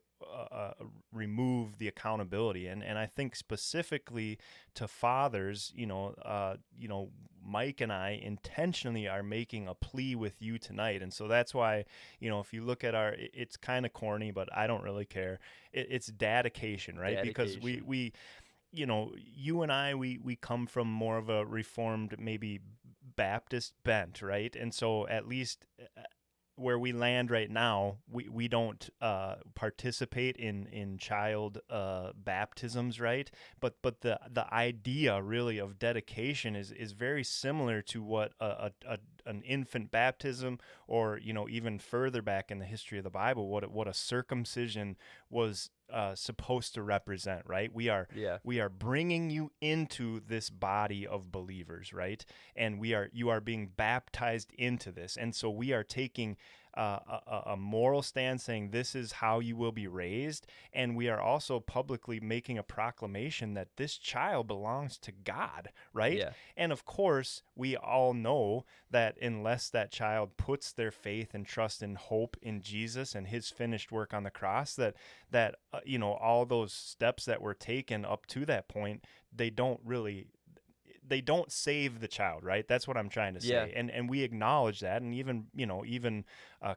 remove the accountability. And I think specifically to fathers, Mike and I intentionally are making a plea with you tonight. And so that's why, if you look at it's kind of corny, but I don't really care. It's Dadication, right? Because we you and I, we come from more of a Reformed, maybe Baptist bent, right? And so at least where we land right now, we don't participate in child baptisms, right? But the idea really of dedication is very similar to what an infant baptism, or even further back in the history of the Bible, what a circumcision was supposed to represent, right? We are bringing you into this body of believers, right? And you are being baptized into this, and so we are taking a moral stand, saying this is how you will be raised, and we are also publicly making a proclamation that this child belongs to God, right? Yeah. And of course, we all know that unless that child puts their faith and trust and hope in Jesus and his finished work on the cross, that all those steps that were taken up to that point, they don't save the child, right? That's what I'm trying to say. Yeah. And we acknowledge that. And even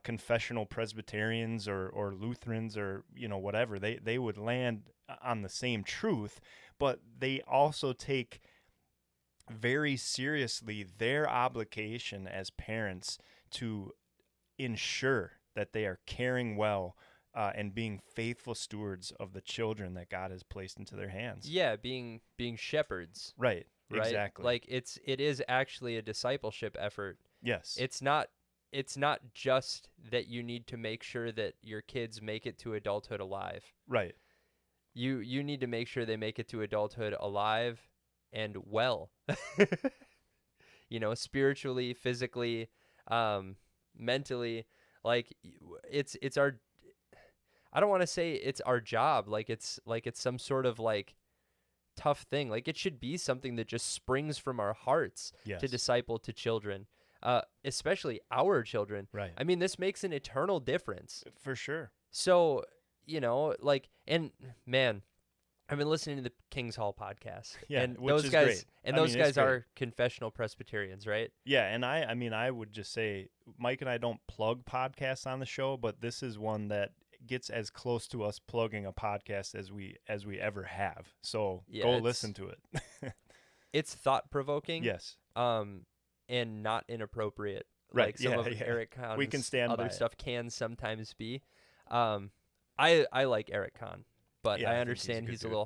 confessional Presbyterians or Lutherans or, whatever, they would land on the same truth, but they also take very seriously their obligation as parents to ensure that they are caring well and being faithful stewards of the children that God has placed into their hands. Yeah, being shepherds. Right. Right? Exactly. Like, it is actually a discipleship effort. Yes. It's not just that you need to make sure that your kids make it to adulthood alive. Right. You need to make sure they make it to adulthood alive and well. Spiritually, physically, mentally. Like, it's our, I don't want to say it's our job, like it's some sort of like tough thing. Like, it should be something that just springs from our hearts to disciple to children, especially our children. Right. I mean, this makes an eternal difference. For sure. So, and man, I've been listening to the King's Hall podcast. Yeah, and which those is guys, great. and I those mean, it's guys are confessional Presbyterians, right? Yeah, and I would just say Mike and I don't plug podcasts on the show, but this is one that gets as close to us plugging a podcast as we ever have. So Yeah, go listen to it. It's thought-provoking. Yes. And not inappropriate. Right, Like some yeah, of yeah. Eric Kahn's We can stand by other it. stuff can sometimes be. I like Eric Kahn, but Yeah, I I think understand he's a he's good a dude. little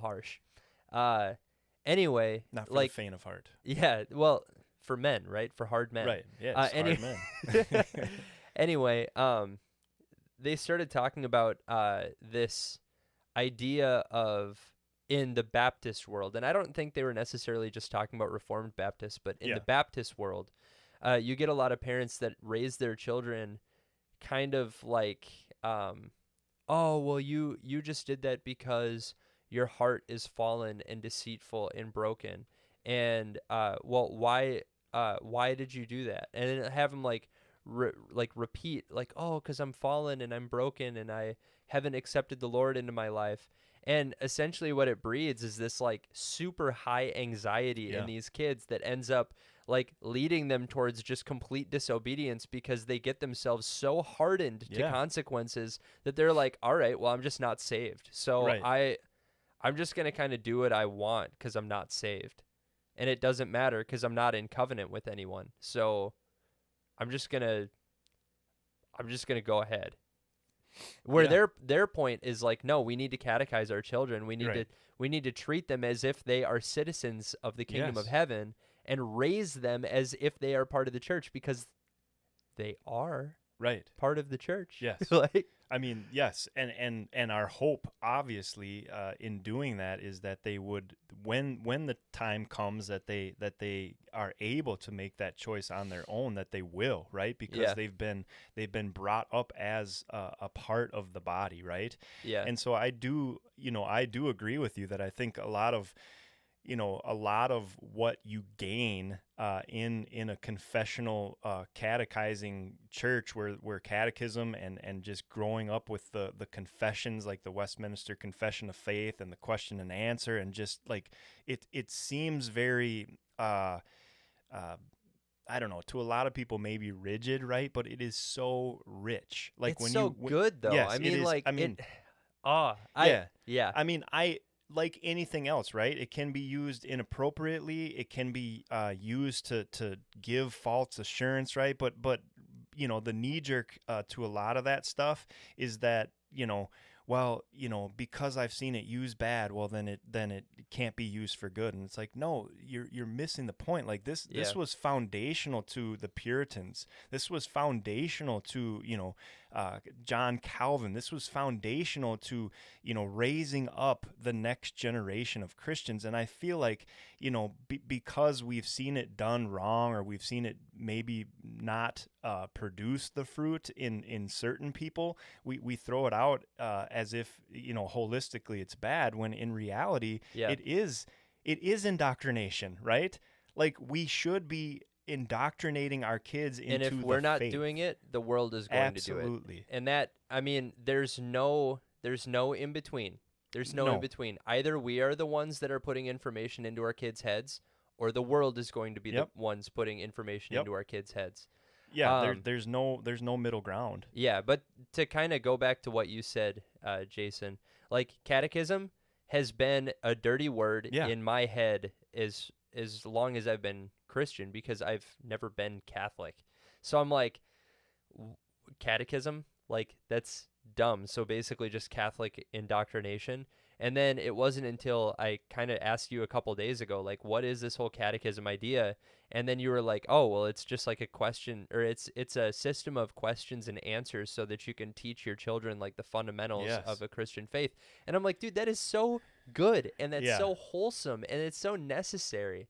harsh. Anyway, Not for like, the faint of heart. yeah, well, for men, right? For hard men. Right. Yeah. any- Hard men. Anyway, they started talking about this idea of, in the Baptist world, and I don't think they were necessarily just talking about Reformed Baptists, but in Yeah. the Baptist world, you get a lot of parents that raise their children kind of like, oh, well, you just did that because your heart is fallen and deceitful and broken, and well, why did you do that? And then have them like repeat, like, oh, because I'm fallen and I'm broken and I haven't accepted the Lord into my life. And essentially what it breeds is this like super high anxiety in these kids that ends up like leading them towards just complete disobedience, because they get themselves so hardened to consequences that they're like, all right, well, I'm just not saved. So I'm just going to kind of do what I want because I'm not saved. And it doesn't matter because I'm not in covenant with anyone. So I'm just gonna go ahead. Where their point is like, no, we need to catechize our children. We need to treat them as if they are citizens of the kingdom of heaven and raise them as if they are part of the church, because they are part of the church. Yes. Like, I mean, yes, and our hope, obviously, in doing that is that they would when the time comes that they are able to make that choice on their own, that they will, right? Because they've been brought up as a part of the body, right? Yeah. And so I do agree with you that I think a lot of what you gain in a confessional catechizing church where catechism and just growing up with the confessions, like the Westminster Confession of Faith and the question and answer, and just like it seems very I don't know, to a lot of people maybe rigid, right? But it is so rich. Like it's when so good though. Yes, I it mean, is. like I mean, yeah. I mean, like anything else, right? It can be used inappropriately. It can be used to give false assurance, right? But the knee jerk to a lot of that stuff is that well, because I've seen it used bad, well then it can't be used for good. And it's like, no, you're missing the point. Like this was foundational to the Puritans. This was foundational to John Calvin. This was foundational to raising up the next generation of Christians. And I feel like because we've seen it done wrong, or we've seen it maybe not produce the fruit in certain people, we throw it out as if holistically it's bad, when in reality it is indoctrination, right? Like we should be indoctrinating our kids into and if the we're not faith. doing it, the world is going to do it. Absolutely. And that, I mean, there's no in between. There's no in between. Either we are the ones that are putting information into our kids' heads, or the world is going to be the ones putting information into our kids' heads. Yeah, there's no middle ground. Yeah, but to kind of go back to what you said, Jason, like catechism has been a dirty word in my head as long as I've been Christian, because I've never been Catholic. So I'm like, catechism, like that's dumb. So basically just Catholic indoctrination. And then it wasn't until I kind of asked you a couple days ago, like, what is this whole catechism idea? And then you were like, oh, well, it's just like a question, or it's a system of questions and answers so that you can teach your children like the fundamentals of a Christian faith. And I'm like, dude, that is so good, and that's so wholesome, and it's so necessary.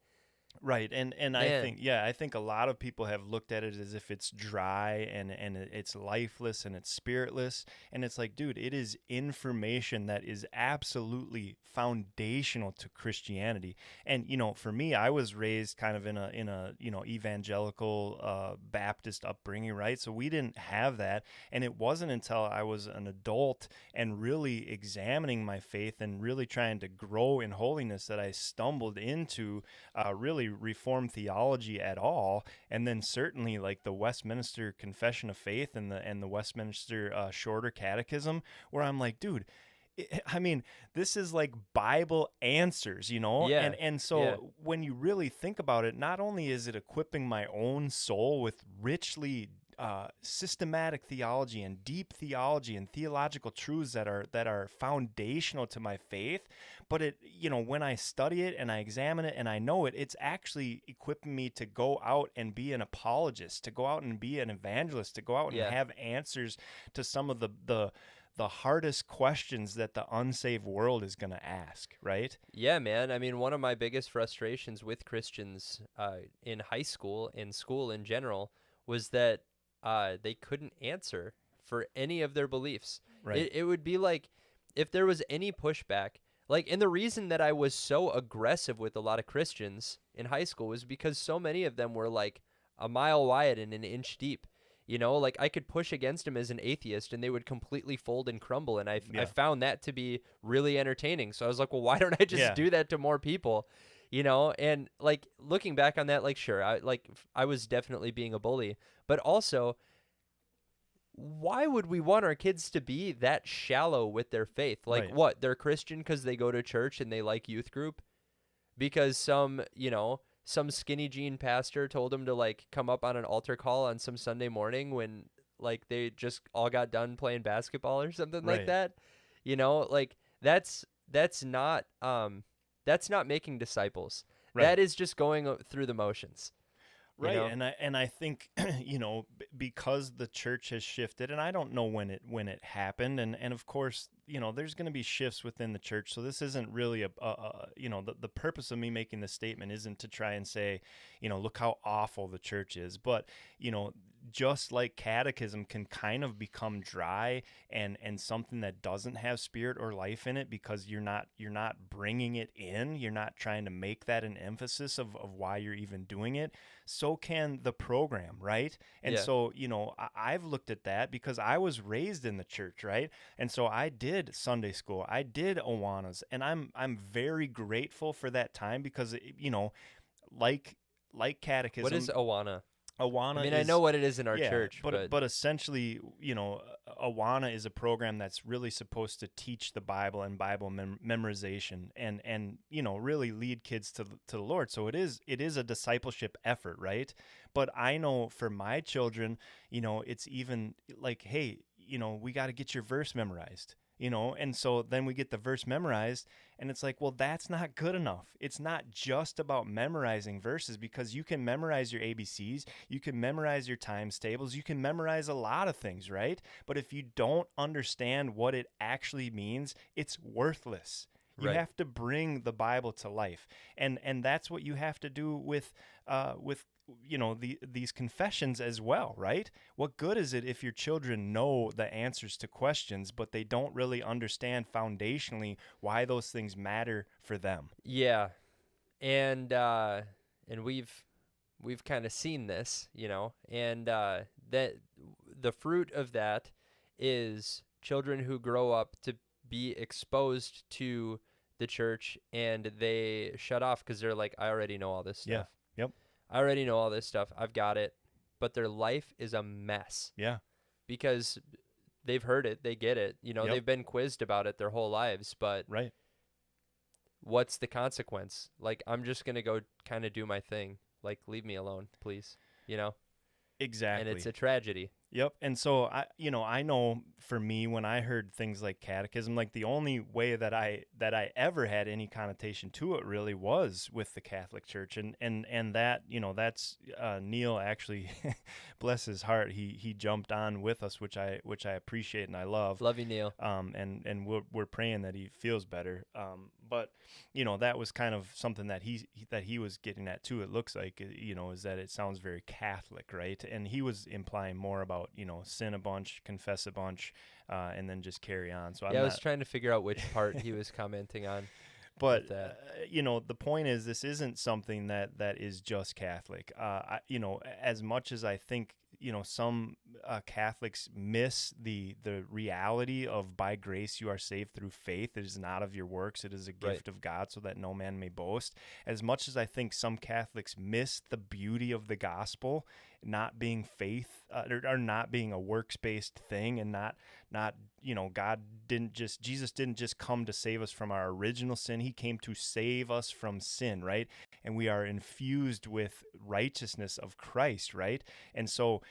Right, and I think a lot of people have looked at it as if it's dry and it's lifeless and it's spiritless, and it's like, dude, it is information that is absolutely foundational to Christianity. And for me, I was raised kind of in a evangelical Baptist upbringing, right? So we didn't have that, and it wasn't until I was an adult and really examining my faith and really trying to grow in holiness that I stumbled into really Reformed theology at all. And then certainly like the Westminster Confession of Faith and the Westminster Shorter Catechism, where I'm like, dude, I mean, this is like Bible answers, and so when you really think about it, not only is it equipping my own soul with richly systematic theology and deep theology and theological truths that are foundational to my faith, but it, when I study it and I examine it and I know it, it's actually equipping me to go out and be an apologist, to go out and be an evangelist, to go out and have answers to some of the hardest questions that the unsaved world is going to ask, right? Yeah, man. I mean, one of my biggest frustrations with Christians in high school, in school in general, was that they couldn't answer for any of their beliefs. Right. It would be like if there was any pushback. Like, and the reason that I was so aggressive with a lot of Christians in high school was because so many of them were like a mile wide and an inch deep. Like I could push against them as an atheist and they would completely fold and crumble. And I found that to be really entertaining. So I was like, well, why don't I just do that to more people? And like looking back on that, like, sure, I was definitely being a bully, but also, why would we want our kids to be that shallow with their faith? Like, Right. What? They're Christian because they go to church and they like youth group? Because some skinny jean pastor told them to like come up on an altar call on some Sunday morning when like they just all got done playing basketball or something like Right. that? Like that's not making disciples. Right. That is just going through the motions. Right, know? and I think because the church has shifted, and I don't know when it happened, and of course there's going to be shifts within the church. So this isn't really the purpose of me making this statement isn't to try and say look how awful the church is, but just like catechism can kind of become dry and something that doesn't have spirit or life in it because you're not bringing it in, you're not trying to make that an emphasis of why you're even doing it. So can the program, right? And Yeah. so I've looked at that because I was raised in the church, right? And so I did Sunday school, I did Awanas, and I'm very grateful for that time because like catechism. What is Awana? Awana I mean, is, I know what it is in our church, but essentially, Awana is a program that's really supposed to teach the Bible and Bible memorization, and really lead kids to the Lord. So it is a discipleship effort, right? But I know for my children, it's even like, hey, we got to get your verse memorized. And so then we get the verse memorized, and it's like, well, that's not good enough. It's not just about memorizing verses, because you can memorize your ABCs, you can memorize your times tables, you can memorize a lot of things, right? But if you don't understand what it actually means, it's worthless. You Right. have to bring the Bible to life, and that's what you have to do with these confessions as well, right? What good is it if your children know the answers to questions, but they don't really understand foundationally why those things matter for them? Yeah, and we've kind of seen this, and that the fruit of that is children who grow up to be exposed to the church, and they shut off because they're like, I already know all this stuff. Yeah. Yep. I already know all this stuff. I've got it. But their life is a mess Yeah. because they've heard it. They get it. Yep. They've been quizzed about it their whole lives. But Right. what's the consequence? Like, I'm just going to go kind of do my thing. Like, leave me alone, please. Exactly. And it's a tragedy. Yep. And so I know for me, when I heard things like catechism, like the only way that I ever had any connotation to it really was with the Catholic Church, and that that's Neil actually, bless his heart, he jumped on with us, which I appreciate and I love. Love you, Neil. And we're praying that he feels better. But that was kind of something that he was getting at too. It looks like is that it sounds very Catholic, right? And he was implying more about sin a bunch, confess a bunch, and then just carry on. So I was trying to figure out which part he was commenting on. But the point is, this isn't something that is just Catholic. As much as I think some Catholics miss the reality of by grace you are saved through faith. It is not of your works. It is a gift of God, so that no man may boast. As much as I think some Catholics miss the beauty of the gospel, not being faith or not being a works-based thing, and not Jesus didn't just come to save us from our original sin. He came to save us from sin, right? And we are infused with righteousness of Christ, right? And so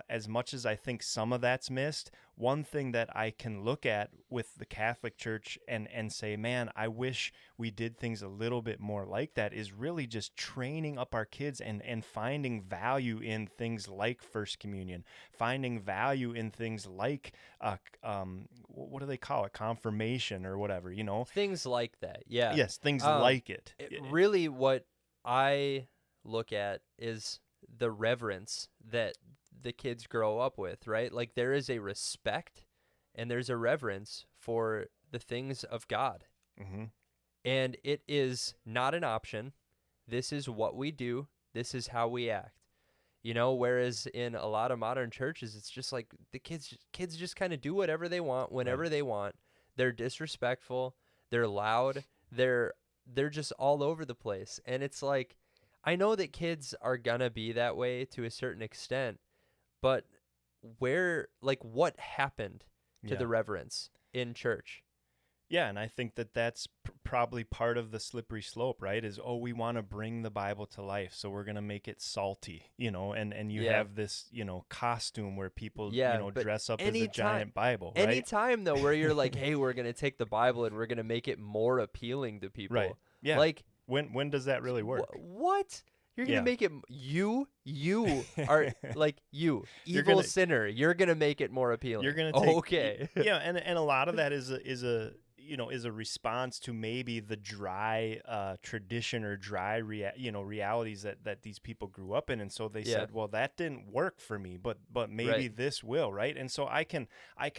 as much as I think some of that's missed, one thing that I can look at with the Catholic Church and say, man, I wish we did things a little bit more like that, is really just training up our kids and finding value in things like First Communion, finding value in things like, what do they call it? Confirmation or whatever, Things like that, yeah. Yes, things like it. Really, what I look at is the reverence that the kids grow up with, right? Like, there is a respect and there's a reverence for the things of God. Mm-hmm. And it is not an option. This is what we do. This is how we act. Whereas in a lot of modern churches, it's just like the kids just kind of do whatever they want, whenever they want. They're disrespectful. They're loud. They're just all over the place. And it's like, I know that kids are gonna be that way to a certain extent, but what happened to the reverence in church? Yeah, and I think that that's probably part of the slippery slope, right? Is, we want to bring the Bible to life, so we're going to make it salty, and you have this, costume where people, dress up as a giant Bible, right? Anytime, though, where you're like, hey, we're going to take the Bible and we're going to make it more appealing to people. Right, yeah. Like, when does that really work? What? You're gonna Yeah. make it you are like you You're evil gonna- sinner. You're gonna make it more appealing. You're gonna take okay. yeah, and a lot of that is a response to maybe the dry tradition or dry realities that these people grew up in, and so they said, well, that didn't work for me, but maybe Right. this will, right? And so I can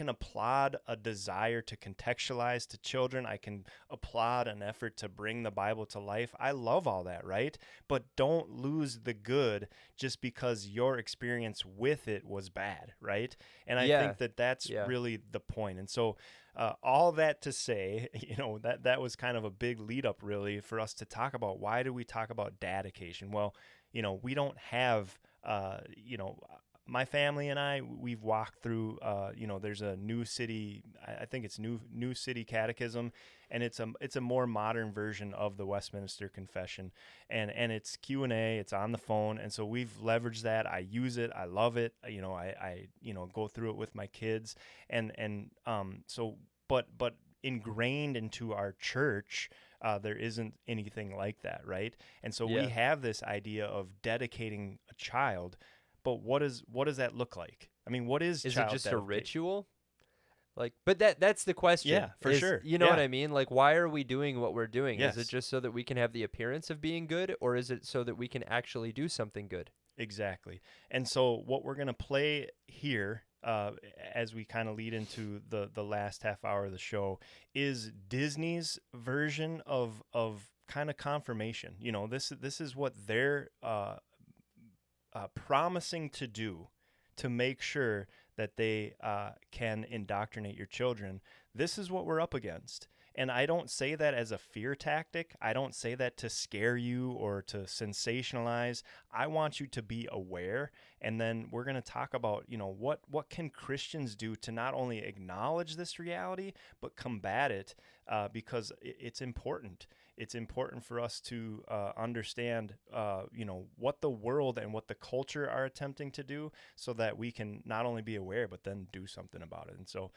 applaud a desire to contextualize to children. I can applaud an effort to bring the Bible to life. I love all that, right? But don't lose the good just because your experience with it was bad, right? And I think that's really the point. And so all that to say, that was kind of a big lead up really for us to talk about, why do we talk about Dadication? Well, we don't have, my family and I, we've walked through, there's a New City, I think it's New City Catechism, and it's a more modern version of the Westminster Confession, and it's Q&A, it's on the phone, and so we've leveraged that. I use it, I love it. I go through it with my kids, but ingrained into our church, there isn't anything like that, right? And so we have this idea of dedicating a child, but what does that look like? I mean, what is Is child it just a dedication? ritual? Like, but that's the question. Yeah, for sure. You know Yeah. what I mean? Like, why are we doing what we're doing? Yes. Is it just so that we can have the appearance of being good, or is it so that we can actually do something good? Exactly. And so what we're going to play here, as we kind of lead into the last half hour of the show, is Disney's version of kind of confirmation. This is what they're promising to do to make sure that they can indoctrinate your children. This is what we're up against. And I don't say that as a fear tactic. I don't say that to scare you or to sensationalize. I want you to be aware. And then we're going to talk about, what can Christians do to not only acknowledge this reality, but combat it, because it's important. It's important for us to understand, what the world and what the culture are attempting to do, so that we can not only be aware, but then do something about it. And so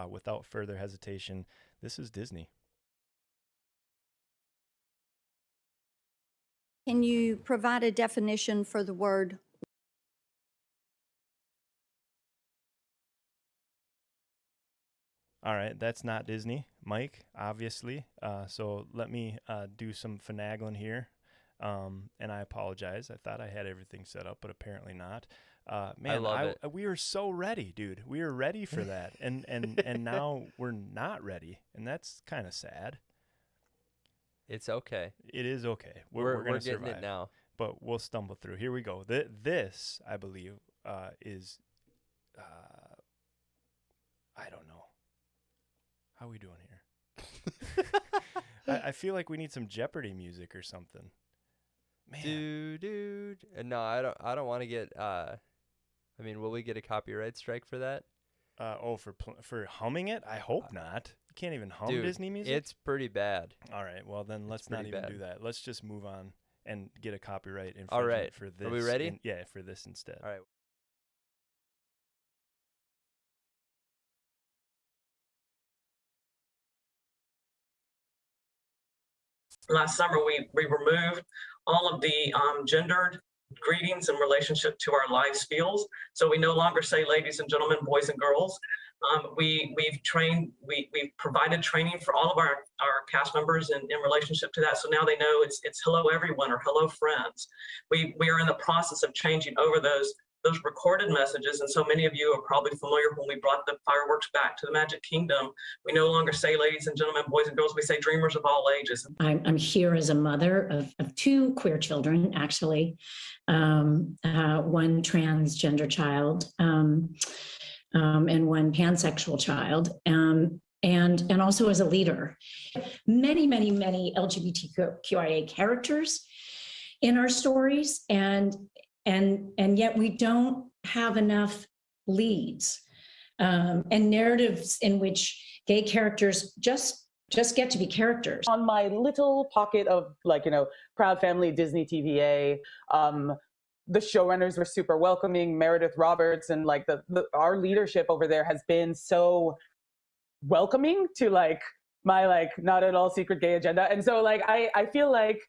without further hesitation, this is Disney. Can you provide a definition for the word? All right, that's not Disney, Mike, obviously. So let me do some finagling here. And I apologize. I thought I had everything set up, but apparently not. Man, I love it. We were so ready, dude. We were ready for that. And now we're not ready. And that's kind of sad. It's okay. It is okay. We're going to getting survive. it now. But we'll stumble through. Here we go. This, I believe, is, I don't know. How are we doing here? I feel like we need some Jeopardy music or something. Man. Dude. No, I don't want to get. I mean, will we get a copyright strike for that? For humming it? I hope not. You can't even hum Dude, Disney music? It's pretty bad. All right, well then let's not pretty even bad. do that. Let's just move on and get a copyright infringement All right. for this. Are we ready? Yeah, for this instead. All right. Last summer, we removed all of the gendered greetings in relationship to our lives fields. So we no longer say ladies and gentlemen, boys and girls. We've provided training for all of our cast members in relationship to that. So now they know it's hello everyone or hello friends. We are in the process of changing over those recorded messages. And so many of you are probably familiar when we brought the fireworks back to the Magic Kingdom. We no longer say ladies and gentlemen, boys and girls. We say dreamers of all ages. I'm here as a mother of two queer children, actually, one transgender child and one pansexual child, and also as a leader. Many LGBTQIA characters in our stories, and yet we don't have enough leads and narratives in which gay characters just get to be characters. On my little pocket of Proud Family Disney TVA, the showrunners were super welcoming. Meredith Roberts and our leadership over there has been so welcoming to my not at all secret gay agenda. And so I feel like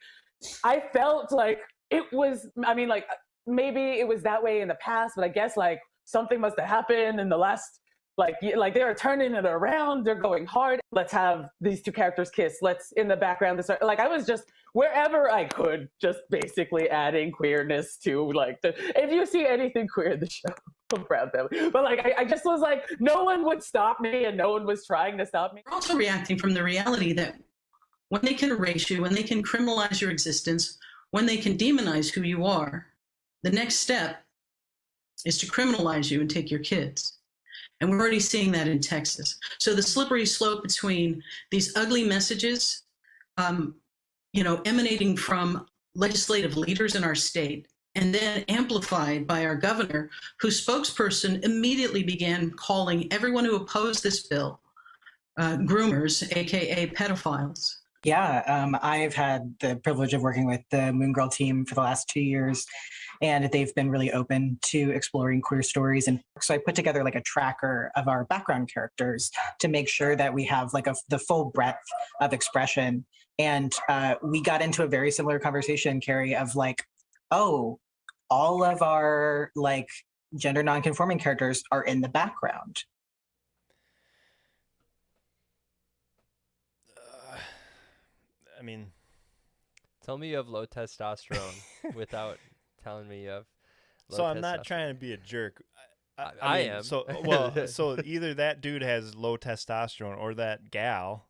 I felt like it was, I mean, like, maybe it was that way in the past, but I guess like something must have happened in the last, like they are turning it around. They're going hard. Let's have these two characters kiss. Let's in the background. This, like, I was just wherever I could, just basically adding queerness to like if you see anything queer in the show, I'm proud family. But like, I just was like, no one would stop me, and no one was trying to stop me. We're also reacting from the reality that when they can erase you, when they can criminalize your existence, when they can demonize who you are, the next step is to criminalize you and take your kids. And we're already seeing that in Texas. So the slippery slope between these ugly messages, emanating from legislative leaders in our state, and then amplified by our governor, whose spokesperson immediately began calling everyone who opposed this bill groomers, AKA pedophiles. Yeah, I've had the privilege of working with the Moon Girl team for the last 2 years, and they've been really open to exploring queer stories. And so I put together like a tracker of our background characters to make sure that we have like the full breadth of expression. And we got into a very similar conversation, Carrie, of like, oh, all of our like gender nonconforming characters are in the background. I mean, tell me you have low testosterone without telling me you have low so I'm not trying to be a jerk. I mean, am. So either that dude has low testosterone or that gal,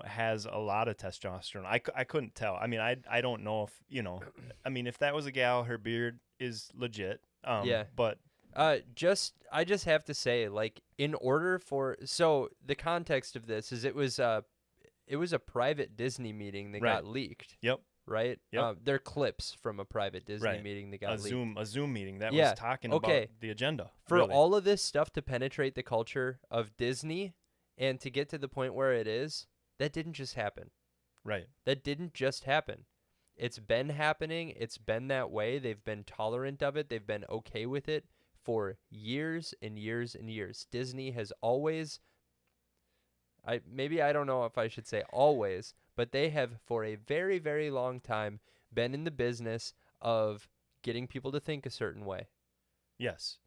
has a lot of testosterone. I couldn't tell. I mean, I don't know if, I mean, if that was a gal, her beard is legit. Yeah. But I just have to say, like, in order for, so the context of this is it was a private Disney meeting that got leaked. Yep. Right? Yep. They're clips from a private Disney meeting that got leaked. A Zoom meeting that was talking about the agenda. For all of this stuff to penetrate the culture of Disney and to get to the point where it is, that didn't just happen. Right. That didn't just happen. It's been happening. It's been that way. They've been tolerant of it. They've been okay with it for years and years and years. Disney has always, I don't know if I should say always, but they have for a very, very long time been in the business of getting people to think a certain way. Yes.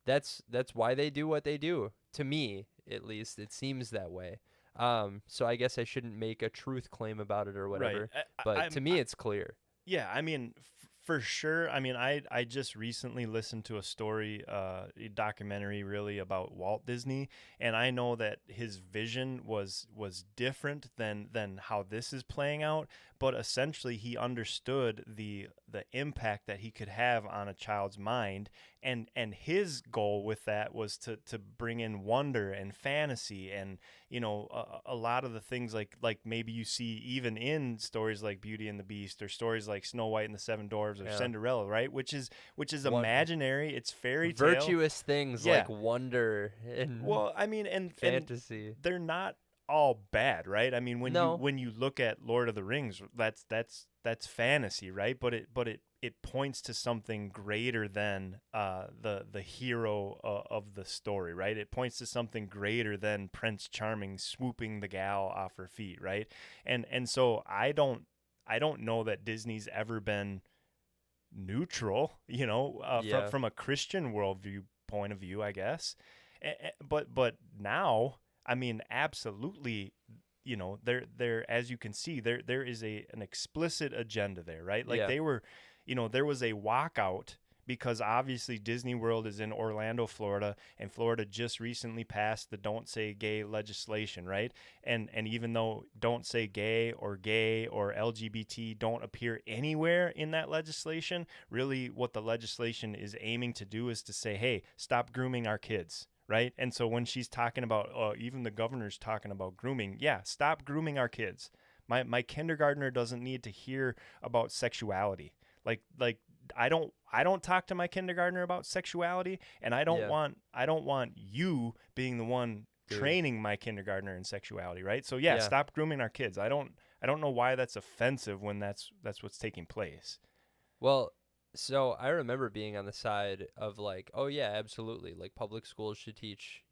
That's why they do what they do. To me, at least, it seems that way. So I guess I shouldn't make a truth claim about it or whatever. Right. But to me, it's clear. Yeah, I mean, for sure. I mean, I just recently listened to a story, a documentary really about Walt Disney, and I know that his vision was different than how this is playing out, but essentially he understood the impact that he could have on a child's mind, and his goal with that was to bring in wonder and fantasy and a lot of the things like maybe you see even in stories like Beauty and the Beast or stories like Snow White and the Seven Dwarfs or Cinderella, right? Which is imaginary. It's fairy tale. Virtuous things like wonder and fantasy. And they're not all bad, right? I mean, when you look at Lord of the Rings, that's fantasy, right? But it points to something greater than the hero of the story, right? It points to something greater than Prince Charming swooping the gal off her feet, right? And so I don't know that Disney's ever been neutral, from a Christian worldview point of view, I guess. But now, I mean, absolutely, there as you can see, there is an explicit agenda there, right? Like they were, there was a walkout because obviously Disney World is in Orlando, Florida, and Florida just recently passed the Don't Say Gay legislation, right? And even though Don't Say Gay or LGBT don't appear anywhere in that legislation, really what the legislation is aiming to do is to say, hey, stop grooming our kids. Right. And so when she's talking about even the governor's talking about grooming. Yeah. Stop grooming our kids. My kindergartner doesn't need to hear about sexuality. Like I don't talk to my kindergartner about sexuality. And I don't want you being the one training my kindergartner in sexuality. Right. So, stop grooming our kids. I don't know why that's offensive when that's what's taking place. Well, so I remember being on the side of like, oh yeah, absolutely. Like public schools should teach,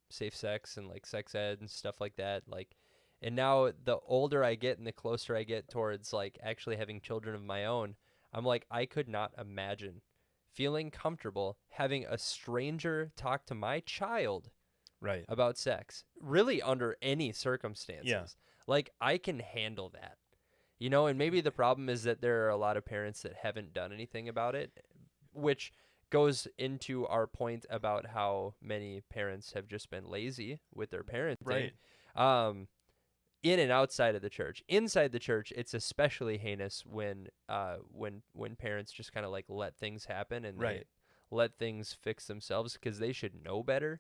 safe sex and like sex ed and stuff like that. Like, And now the older I get and the closer I get towards like actually having children of my own, I'm like, I could not imagine feeling comfortable having a stranger talk to my child Right. about sex, really under any circumstances. Yeah. Like, I can handle that. You know, and maybe the problem is that there are a lot of parents that haven't done anything about it, which goes into our point about how many parents have just been lazy with their parenting. Right. In and outside of the church. Inside the church, it's especially heinous when parents just kind of like let things happen and Right. they let things fix themselves because they should know better.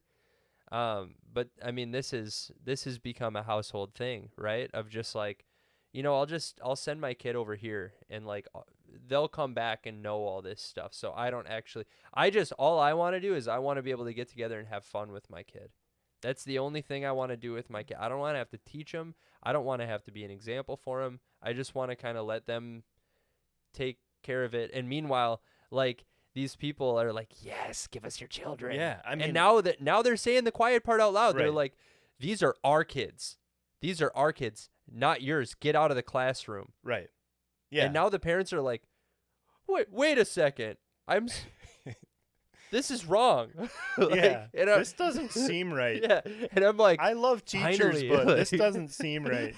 But I mean, this has become a household thing, right? Of just like, you know, I'll send my kid over here and like they'll come back and know all this stuff. So I don't actually, all I want to do is I want to be able to get together and have fun with my kid. That's the only thing I want to do with my kid. I don't want to have to teach them. I don't want to have to be an example for them. I just want to kind of let them take care of it. And meanwhile, like, these people are like, yes, give us your children. Yeah, I mean, and now they're saying the quiet part out loud. Right. They're like, these are our kids. These are our kids, not yours. Get out of the classroom. Right. Yeah. And now the parents are like, wait a second. This is wrong. Yeah. This doesn't seem right. Yeah. And I'm like, I love teachers, finally, but like- this doesn't seem right.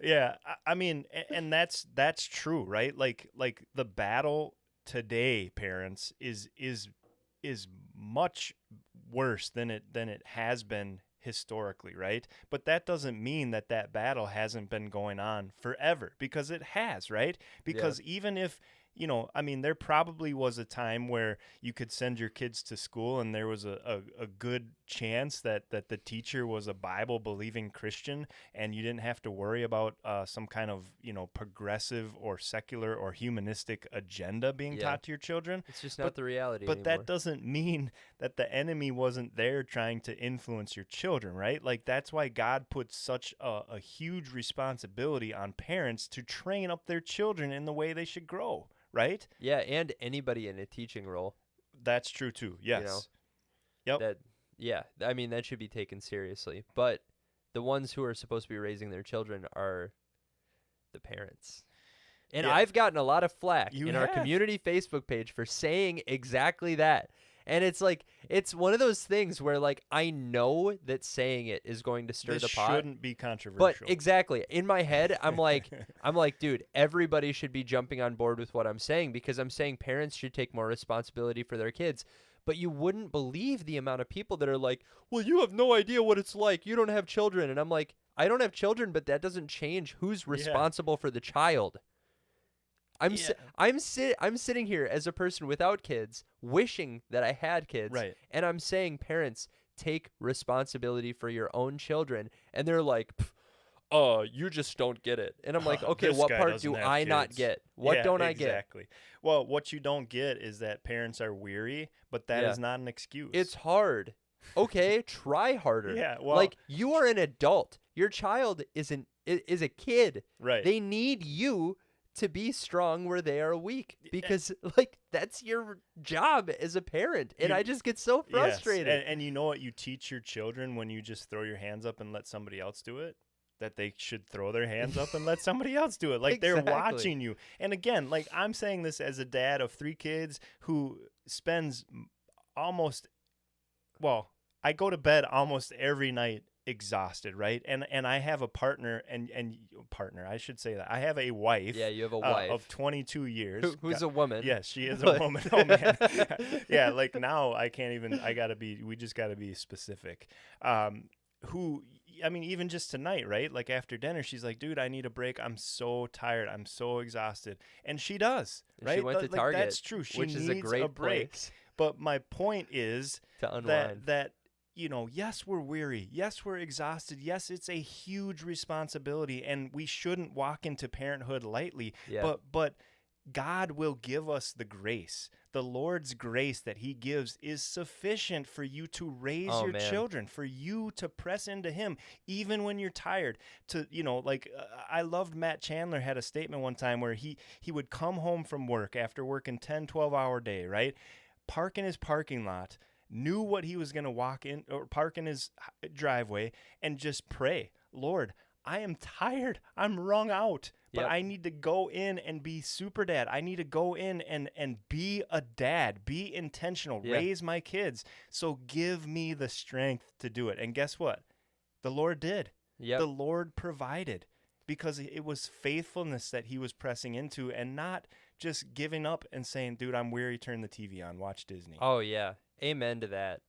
Yeah. I mean, and that's true, right? Like the battle today, parents, is much worse than it has been historically, right? But that doesn't mean that battle hasn't been going on forever, because it has, right? Because even if, you know, I mean, there probably was a time where you could send your kids to school and there was a good chance that the teacher was a Bible-believing Christian and you didn't have to worry about some kind of, you know, progressive or secular or humanistic agenda being taught to your children. It's just not the reality But anymore. that doesn't mean that the enemy wasn't there trying to influence your children, right? Like, that's why God put such a huge responsibility on parents to train up their children in the way they should grow. Right? Yeah, and anybody in a teaching role. That's true too. Yes. You know, Yep. I mean, that should be taken seriously. But the ones who are supposed to be raising their children are the parents. And Yeah. I've gotten a lot of flack You in our have. community Facebook page for saying exactly that. And it's like, it's one of those things where, like, I know that saying it is going to stir This the pot. shouldn't be controversial. But exactly, in my head, I'm like, dude, everybody should be jumping on board with what I'm saying, because I'm saying parents should take more responsibility for their kids. But you wouldn't believe the amount of people that are like, well, you have no idea what it's like. You don't have children. And I'm like, I don't have children, but that doesn't change who's responsible for the child. I'm sitting here as a person without kids, wishing that I had kids, Right. and I'm saying, parents, take responsibility for your own children, and they're like, you just don't get it. And I'm like, okay, This what guy part doesn't do have I not kids. get? What Yeah, don't I get? Exactly. Well, what you don't get is that parents are weary, but that is not an excuse. It's hard. Okay, try harder. Yeah, well- like, you are an adult. Your child is a kid. Right. They need you to be strong where they are weak, because like, that's your job as a parent. And I just get so frustrated. Yes. And you know what you teach your children when you just throw your hands up and let somebody else do it? That they should throw their hands up and let somebody else do it. Like, they're Exactly. watching you. And again, like, I'm saying this as a dad of 3 kids who spends I go to bed almost every night exhausted, right? And I have a partner and partner, I should say that. I have a wife. Yeah, you have a wife. of 22 years. Who's a woman. Yes, she is a woman. Oh man. Yeah, like, now we just gotta be specific. Who, I mean, even just tonight, right? Like, after dinner, she's like, dude, I need a break. I'm so tired. I'm so exhausted. And she does, And right? she went to Like, Target, that's true. She which needs is a great break. place But my point is to unwind. that you know, yes, we're weary. Yes, we're exhausted. Yes, it's a huge responsibility, and we shouldn't walk into parenthood lightly. Yeah. But God will give us the grace. The Lord's grace that he gives is sufficient for you to raise your children, for you to press into him, even when you're tired. To, you know, like, I loved Matt Chandler had a statement one time where he would come home from work after working 10, 12-hour day, right? Park in his parking lot, knew what he was going to walk in or park in his driveway, and just pray, Lord, I am tired. I'm wrung out. But Yep. I need to go in and be super dad. I need to go in and be a dad, be intentional, Yeah. raise my kids. So give me the strength to do it. And guess what? The Lord did. Yep. The Lord provided, because it was faithfulness that he was pressing into, and not just giving up and saying, dude, I'm weary, turn the TV on, watch Disney. Oh yeah. Amen to that.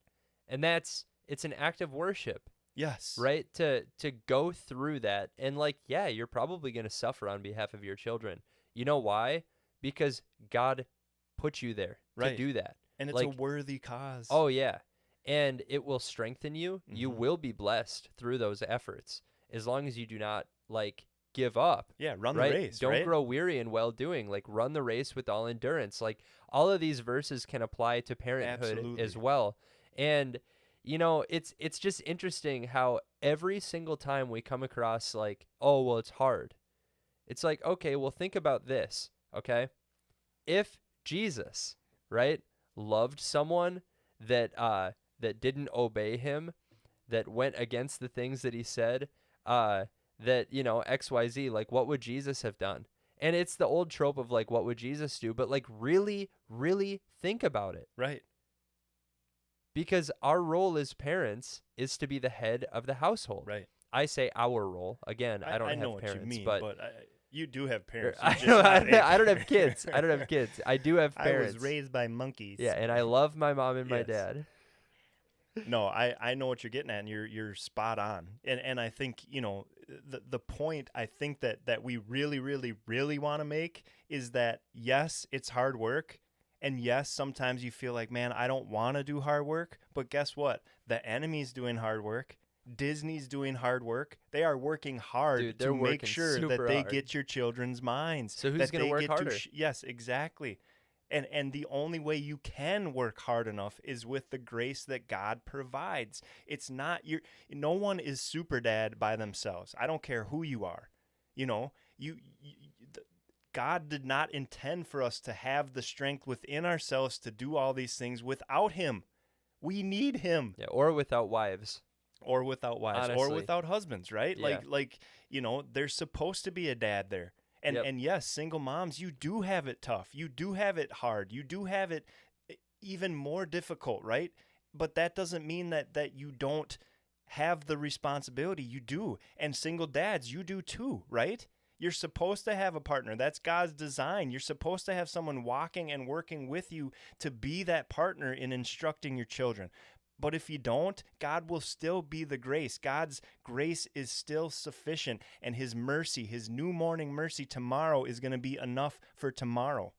And it's an act of worship. Yes. Right? To go through that, and like, yeah, you're probably going to suffer on behalf of your children. You know why? Because God put you there to Right. do that. And it's like, a worthy cause. oh yeah. And it will strengthen you. You Mhm. will be blessed through those efforts, as long as you do not like give up. Yeah, run right? the race, Don't right? grow weary in well doing. Like, run the race with all endurance. Like, all of these verses can apply to parenthood as Absolutely. well. And you know, it's just interesting how every single time we come across like, oh well, it's hard. It's like, okay, well, think about this. Okay, if Jesus, right, loved someone that didn't obey him, that went against the things that he said, that, you know, XYZ, like, what would Jesus have done? And it's the old trope of like, what would Jesus do? But like, really, really think about it. Right. Because our role as parents is to be the head of the household. Right. I say our role. Again, I don't I have know what parents, you mean, but you do have parents. I You're just don't, not I don't have kids. I don't have kids. I do have parents. I was raised by monkeys. Yeah, and I love my mom and my Yes. dad. No, I know what you're getting at, and you're spot on. And I think, you know, the point I think that we really, really, really want to make is that, yes, it's hard work. And yes, sometimes you feel like, man, I don't want to do hard work. But guess what? The enemy's doing hard work. Disney's doing hard work. They are working hard Dude, to they're make working sure that super they hard. get your children's minds. So who's that gonna they work get harder? Yes, exactly. And the only way you can work hard enough is with the grace that God provides. It's not no one is super dad by themselves. I don't care who you are. You know, God did not intend for us to have the strength within ourselves to do all these things without him. We need him. Yeah, or without wives. Or without wives, or Honestly. without husbands, right? Yeah. Like, you know, there's supposed to be a dad there. And Yep. and yes, single moms, you do have it tough. You do have it hard. You do have it even more difficult, right? But that doesn't mean that you don't have the responsibility. You do. And single dads, you do too, right? You're supposed to have a partner. That's God's design. You're supposed to have someone walking and working with you to be that partner in instructing your children. But if you don't, God will still be the grace. God's grace is still sufficient, and his mercy, his new morning mercy tomorrow is going to be enough for tomorrow.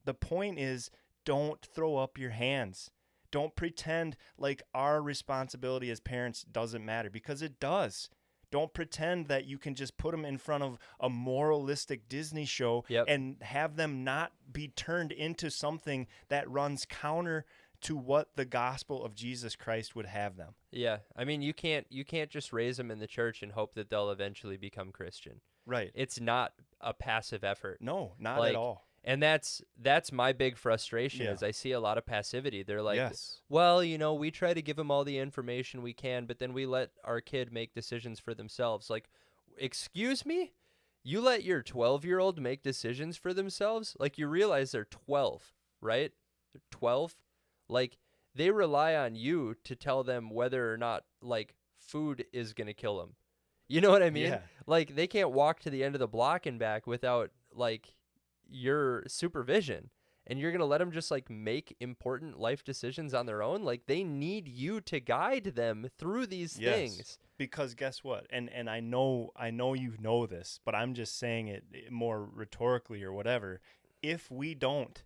The point is, don't throw up your hands. Don't pretend like our responsibility as parents doesn't matter, because it does. Don't pretend that you can just put them in front of a moralistic Disney show Yep. and have them not be turned into something that runs counter to what the gospel of Jesus Christ would have them. Yeah, I mean, you can't just raise them in the church and hope that they'll eventually become Christian. Right. It's not a passive effort. No, not Like, at all. And that's my big frustration Yeah. is I see a lot of passivity. They're like, Yes. well, you know, we try to give them all the information we can, but then we let our kid make decisions for themselves. Like, excuse me? You let your 12-year-old make decisions for themselves? Like, you realize they're 12, right? They're 12? Like, they rely on you to tell them whether or not, like, food is going to kill them. You know what I mean? Yeah. Like, they can't walk to the end of the block and back without, like, your supervision. And you're going to let them just, like, make important life decisions on their own? Like, they need you to guide them through these things. Because guess what? And I know you know this, but I'm just saying it more rhetorically or whatever. If we don't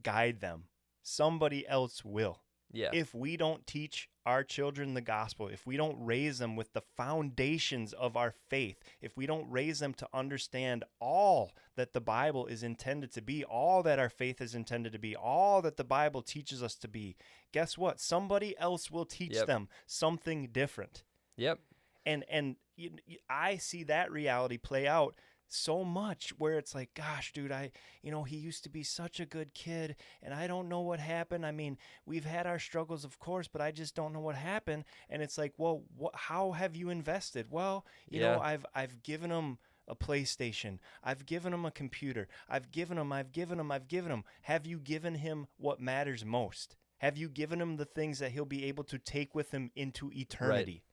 guide them, somebody else will. Yeah. If we don't teach our children the gospel, if we don't raise them with the foundations of our faith, if we don't raise them to understand all that the Bible is intended to be, all that our faith is intended to be, all that the Bible teaches us to be, guess what? Somebody else will teach Yep. them something different. Yep. And I see that reality play out so much where it's like, gosh, dude, he used to be such a good kid and I don't know what happened. I mean, we've had our struggles, of course, but I just don't know what happened. And it's like, well, how have you invested? Well, you know, I've given him a PlayStation. I've given him a computer. I've given him. Have you given him what matters most? Have you given him the things that he'll be able to take with him into eternity?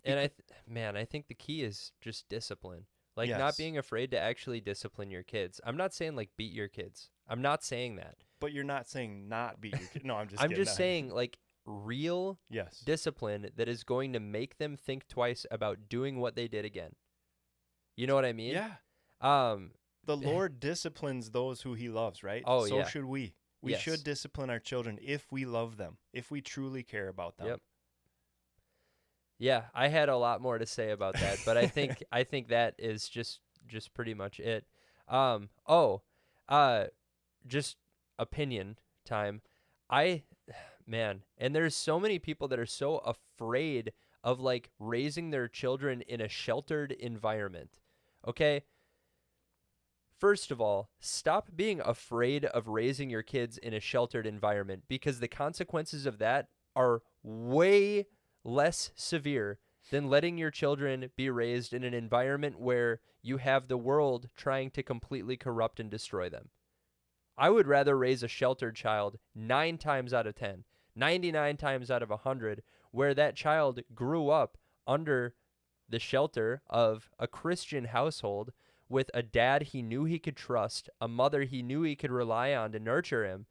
Right. And I think the key is just discipline. Like not Yes. being afraid to actually discipline your kids. I'm not saying like beat your kids. I'm not saying that. But you're not saying not beat your kid. No, I'm just I'm kidding. just saying like real Yes. discipline that is going to make them think twice about doing what they did again. You know what I mean? Yeah. Um The Lord disciplines those who he loves, right? Oh, so yeah. should we. We Yes. should discipline our children if we love them, if we truly care about them. Yep. Yeah, I had a lot more to say about that, but I think that is just pretty much it. Just opinion time. Man, and there's so many people that are so afraid of like raising their children in a sheltered environment. Okay? First of all, stop being afraid of raising your kids in a sheltered environment because the consequences of that are way less severe than letting your children be raised in an environment where you have the world trying to completely corrupt and destroy them. I would rather raise a sheltered child 9 times out of 10, 99 times out of 100, where that child grew up under the shelter of a Christian household with a dad he knew he could trust, a mother he knew he could rely on to nurture him,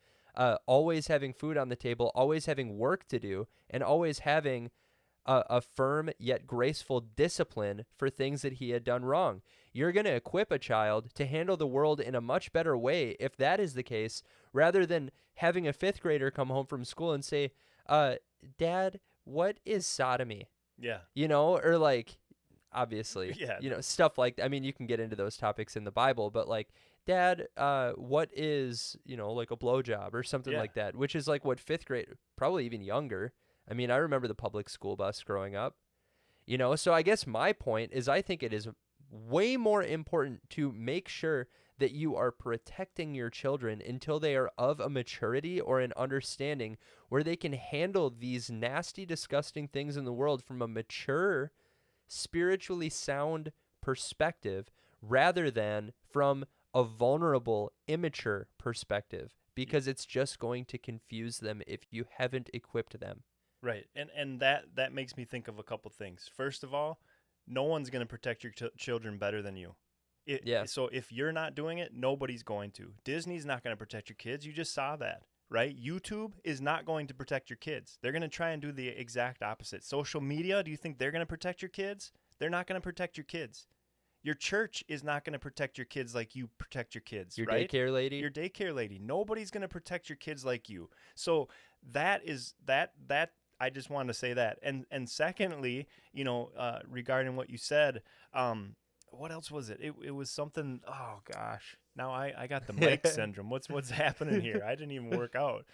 always having food on the table, always having work to do, and always having a firm yet graceful discipline for things that he had done wrong. You're going to equip a child to handle the world in a much better way if that is the case, rather than having a 5th grader come home from school and say, Dad, what is sodomy? Yeah. You know, or like, obviously, Yeah. you know, stuff like, I mean, you can get into those topics in the Bible, but like, Dad, what is, you know, like a blowjob or something Yeah. like that, which is like what 5th grade, probably even younger. I mean, I remember the public school bus growing up, you know, so I guess my point is I think it is way more important to make sure that you are protecting your children until they are of a maturity or an understanding where they can handle these nasty, disgusting things in the world from a mature, spiritually sound perspective rather than from a vulnerable, immature perspective, because it's just going to confuse them if you haven't equipped them. Right. And that makes me think of a couple things. First of all, no one's going to protect your children better than you. Yeah. So if you're not doing it, nobody's going to. Disney's not going to protect your kids. You just saw that, right? YouTube is not going to protect your kids. They're going to try and do the exact opposite. Social media, do you think they're going to protect your kids? They're not going to protect your kids. Your church is not going to protect your kids like you protect your kids, Your right? daycare lady? Your daycare lady. Nobody's going to protect your kids like you. So that I just wanted to say that. And secondly, you know, regarding what you said, what else was it? It was something, oh gosh. Now I got the Mike syndrome. What's happening here? I didn't even work out.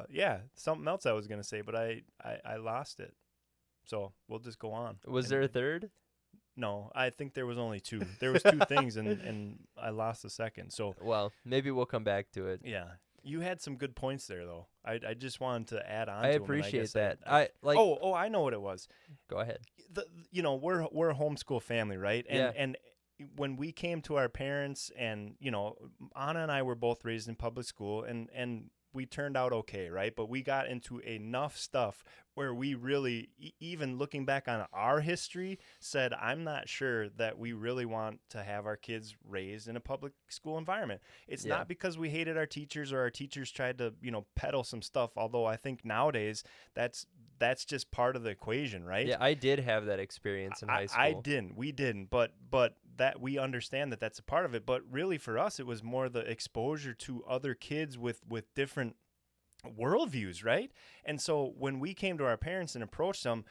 Yeah, something else I was going to say, but I lost it. So we'll just go on. Was there a third? No, I think there was only 2. There was 2 things, and I lost the second. So Well, maybe we'll come back to it. yeah, you had some good points there, though. I just wanted to add on. I to 'em, and appreciate guess that. I like. oh, I know what it was. Go ahead. You know, we're a homeschool family, right? And Yeah. and when we came to our parents, and you know, Anna and I were both raised in public school, and we turned out okay, right? But we got into enough stuff where we really, even looking back on our history, said, I'm not sure that we really want to have our kids raised in a public school environment. It's Yeah. not because we hated our teachers or our teachers tried to, you know, peddle some stuff, although I think nowadays that's just part of the equation, right? Yeah, I did have that experience in high school. I didn't. We didn't. But that we understand that that's a part of it. But really, for us, it was more the exposure to other kids with different worldviews, right? And so when we came to our parents and approached them,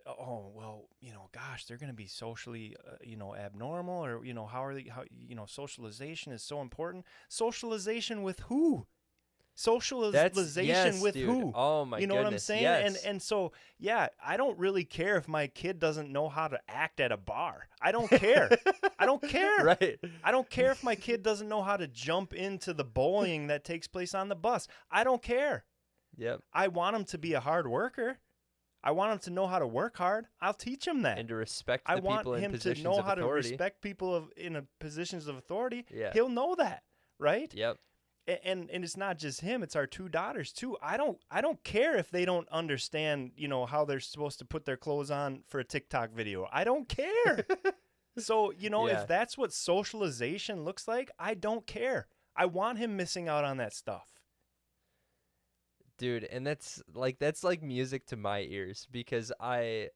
oh well, you know, gosh, they're going to be socially, you know, abnormal, or you know, how you know, socialization is so important. Socialization with who? Socialization yes, with dude. who? Oh my You know what I'm goodness, saying? yes. And so yeah, I don't really care if my kid doesn't know how to act at a bar. I don't care. I don't care. Right. I don't care if my kid doesn't know how to jump into the bullying that takes place on the bus. I don't care. Yep. I want him to be a hard worker. I want him to know how to work hard. I'll teach him that. And to respect the I want people in him to positions know of how to authority. respect people in positions of authority. Yeah. He'll know that, right? Yep. And it's not just him, it's our 2 daughters too. I don't care if they don't understand, how they're supposed to put their clothes on for a TikTok video. I don't care. So, Yeah. if that's what socialization looks like, I don't care. I want him missing out on that stuff. Dude, and that's like music to my ears because I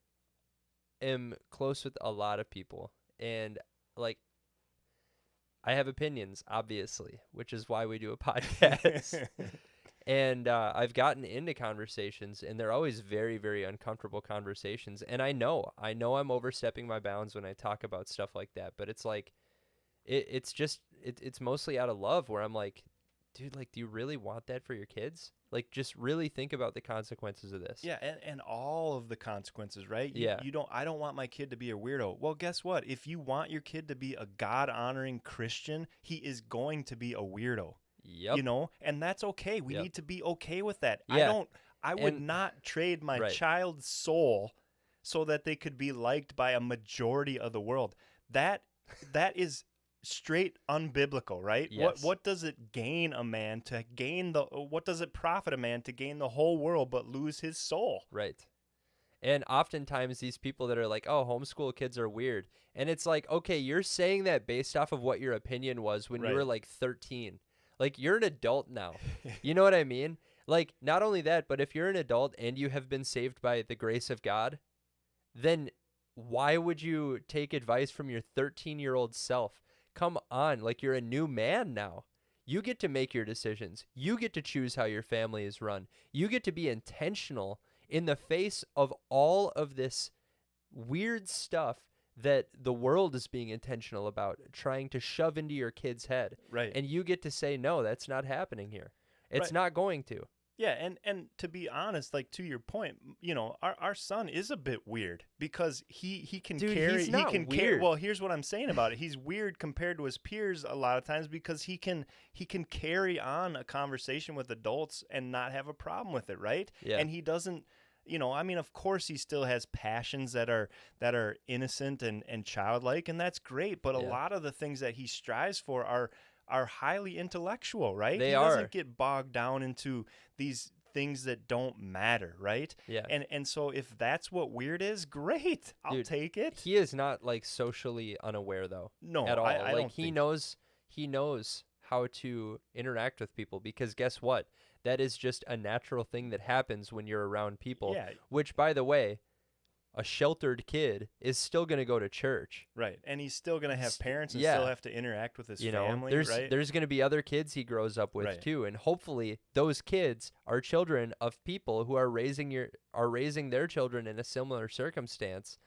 am close with a lot of people and like I have opinions, obviously, which is why we do a podcast. And I've gotten into conversations, and they're always very, very uncomfortable conversations. And I know I'm overstepping my bounds when I talk about stuff like that. But it's like, it's mostly out of love where I'm like, dude, like, do you really want that for your kids? Like, just really think about the consequences of this. Yeah, and all of the consequences, right? Yeah. I don't want my kid to be a weirdo. Well, guess what? If you want your kid to be a God-honoring Christian, he is going to be a weirdo. Yep. And that's okay. We Yep. need to be okay with that. Yeah. I would And- not trade my Right. child's soul so that they could be liked by a majority of the world. That is straight unbiblical, right? Yes. What does it gain a man to gain what does it profit a man to gain the whole world but lose his soul? Right. And oftentimes these people that are like, oh, homeschool kids are weird. And it's like, okay, you're saying that based off of what your opinion was when you were Right. like 13. Like, you're an adult now. You know what I mean? Like, not only that, but if you're an adult and you have been saved by the grace of God, then why would you take advice from your 13-year-old self? Come on, like, you're a new man now. You get to make your decisions. You get to choose how your family is run. You get to be intentional in the face of all of this weird stuff that the world is being intentional about, trying to shove into your kid's head. Right. And you get to say, no, that's not happening here. It's Right. not going to. Yeah, and to be honest, like, to your point, our son is a bit weird because he can Dude, carry he's not he can weird. Well, here's what I'm saying about it. He's weird compared to his peers a lot of times because he can carry on a conversation with adults and not have a problem with it, right? Yeah. And he doesn't, of course he still has passions that are innocent and childlike, and that's great, but a Yeah. lot of the things that he strives for are highly intellectual, right? They he are. doesn't get bogged down into these things that don't matter, right? Yeah. And so if that's what weird is, great. I'll Dude, take it. He is not like socially unaware though. No, at all. I Like, don't he think- knows how to interact with people because guess what? That is just a natural thing that happens when you're around people. Yeah. Which, by the way, a sheltered kid is still going to go to church. Right. And he's still going to have parents and yeah. still have to interact with his You know, family, there's right? there's going to be other kids he grows up with Right. too, and hopefully those kids are children of people who are raising their children in a similar circumstance,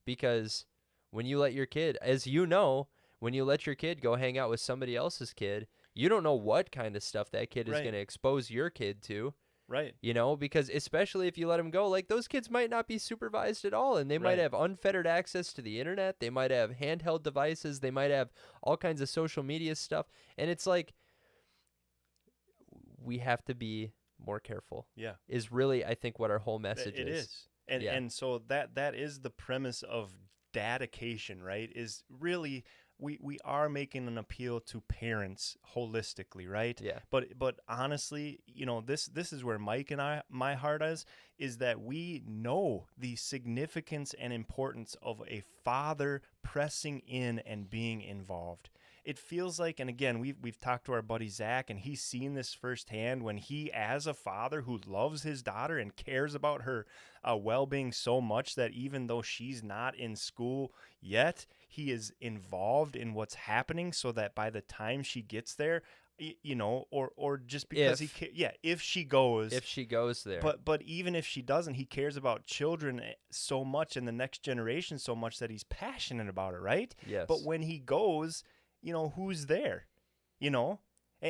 because when you let your kid, as you know, when you let your kid go hang out with somebody else's kid, you don't know what kind of stuff that kid is Right. going to expose your kid to. Right. You know, because especially if you let them go, like, those kids might not be supervised at all, and they might Right. have unfettered access to the internet. They might have handheld devices. They might have all kinds of social media stuff. And it's like, we have to be more careful. Yeah. Is really, I think, what our whole message It is. is. And Yeah. and so that is the premise of Dadication, right? Is really we are making an appeal to parents holistically, right? Yeah. But honestly, this is where Mike and my heart is that we know the significance and importance of a father pressing in and being involved. It feels like, and again, we've talked to our buddy Zach, and he's seen this firsthand when he, as a father who loves his daughter and cares about her well-being so much that even though she's not in school yet, he is involved in what's happening so that by the time she gets there, or just because if she goes. If she goes there. But even if she doesn't, he cares about children so much and the next generation so much that he's passionate about it, right? Yes. But when he goes, who's there?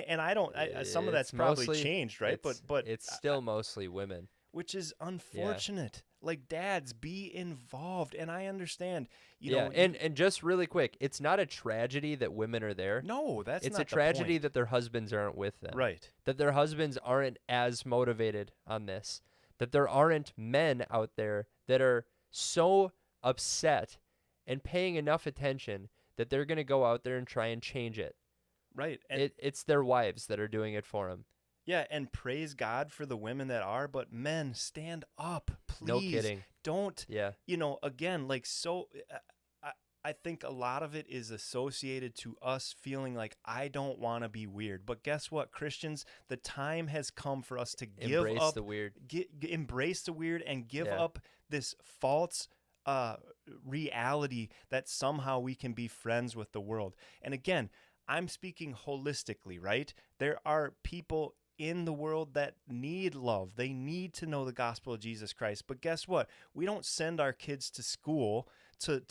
And I don't. Some of that's It's probably mostly- changed, right? But it's still mostly women. which is unfortunate. Like, dads, be involved. And I understand, you Yeah, know. and just really quick, it's not a tragedy that women are there. No, that's It's not a the tragedy point. that their husbands aren't with them. Right. That their husbands aren't as motivated on this. That there aren't men out there that are so upset and paying enough attention that they're going to go out there and try and change it. Right. And It's their wives that are doing it for them. yeah, and praise God for the women that are, but men, stand up, please. No kidding. Don't, Yeah. you know, again, like, so I think a lot of it is associated to us feeling like, I don't want to be weird. But guess what, Christians? The time has come for us to give Embrace up the weird. embrace the weird and give Yeah. up this false reality that somehow we can be friends with the world. And again, I'm speaking holistically, right? There are people in the world that need love. They need to know the gospel of Jesus Christ. But guess what? We don't send our kids to school to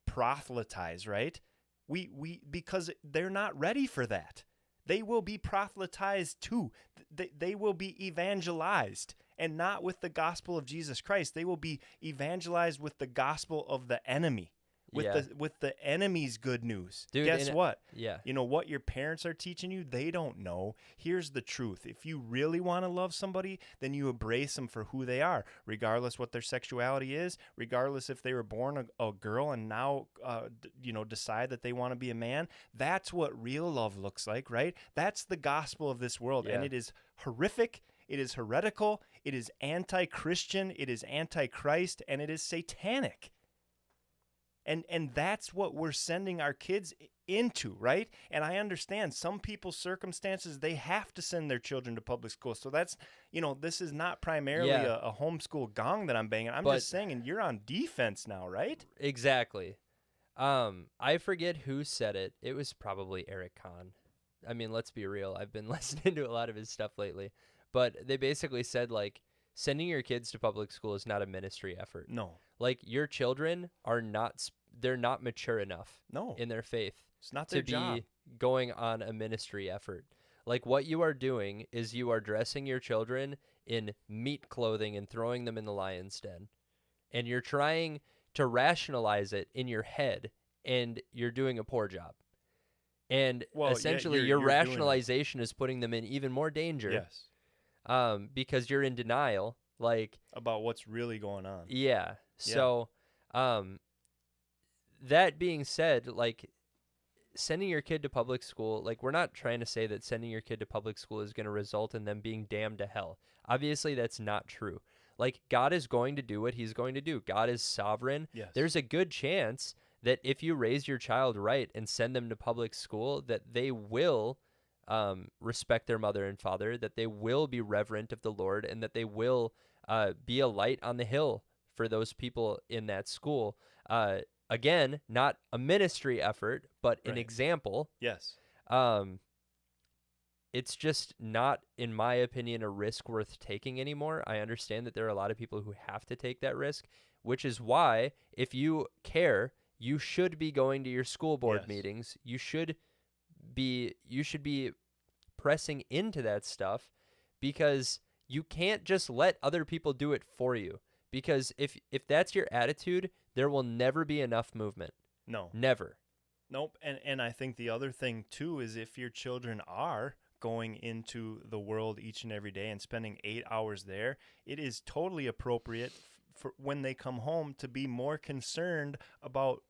proselytize, right? We because they're not ready for that. They will be proselytized too. They will be evangelized, and not with the gospel of Jesus Christ. They will be evangelized with the gospel of the enemy, with Yeah. the enemy's good news. Dude, Guess and what? Yeah. You know what your parents are teaching you? They don't know. Here's the truth. If you really want to love somebody, then you embrace them for who they are, regardless what their sexuality is, regardless if they were born a girl and now, decide that they want to be a man. That's what real love looks like, right? That's the gospel of this world. And Yeah. it is horrific. It is heretical. It is anti-Christian. It is anti-Christ. And it is satanic. And that's what we're sending our kids into, right? And I understand some people's circumstances, they have to send their children to public school. So that's, this is not primarily Yeah. a homeschool gong that I'm banging. I'm But- just saying, and you're on defense now, right? Exactly. I forget who said it. It was probably Eric Kahn. I mean, let's be real. I've been listening to a lot of his stuff lately. But they basically said, like, sending your kids to public school is not a ministry effort. No. Like, your children are they're not mature enough No. in their faith It's not to their be job. going on a ministry effort. Like, what you are doing is you are dressing your children in meat clothing and throwing them in the lion's den. And you're trying to rationalize it in your head, and you're doing a poor job. And Well, yeah, essentially, you're your doing it. rationalization is putting them in even more danger. Yes. Because you're in denial. Like, About what's really going on. yeah. So, that being said, like, sending your kid to public school, like, we're not trying to say that sending your kid to public school is going to result in them being damned to hell. Obviously, that's not true. Like, God is going to do what he's going to do. God is sovereign. Yes. There's a good chance that if you raise your child right and send them to public school, that they will respect their mother and father, that they will be reverent of the Lord, and that they will be a light on the hill for those people in that school. Again, not a ministry effort, but an Right. example. Yes. It's just not, in my opinion, a risk worth taking anymore. I understand that there are a lot of people who have to take that risk, which is why, if you care, you should be going to your school board Yes. meetings. You should be pressing into that stuff, because you can't just let other people do it for you. Because if that's your attitude, there will never be enough movement. No. Never. Nope. And I think the other thing too is if your children are going into the world each and every day and spending 8 hours there, it is totally appropriate for when they come home to be more concerned about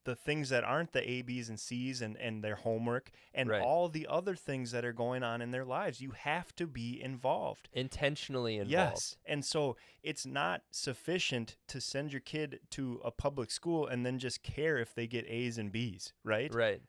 the things that aren't the A, B's, and C's and their homework and Right. all the other things that are going on in their lives. You have to be involved. Intentionally involved. Yes. And so it's not sufficient to send your kid to a public school and then just care if they get A's and B's, right? Right.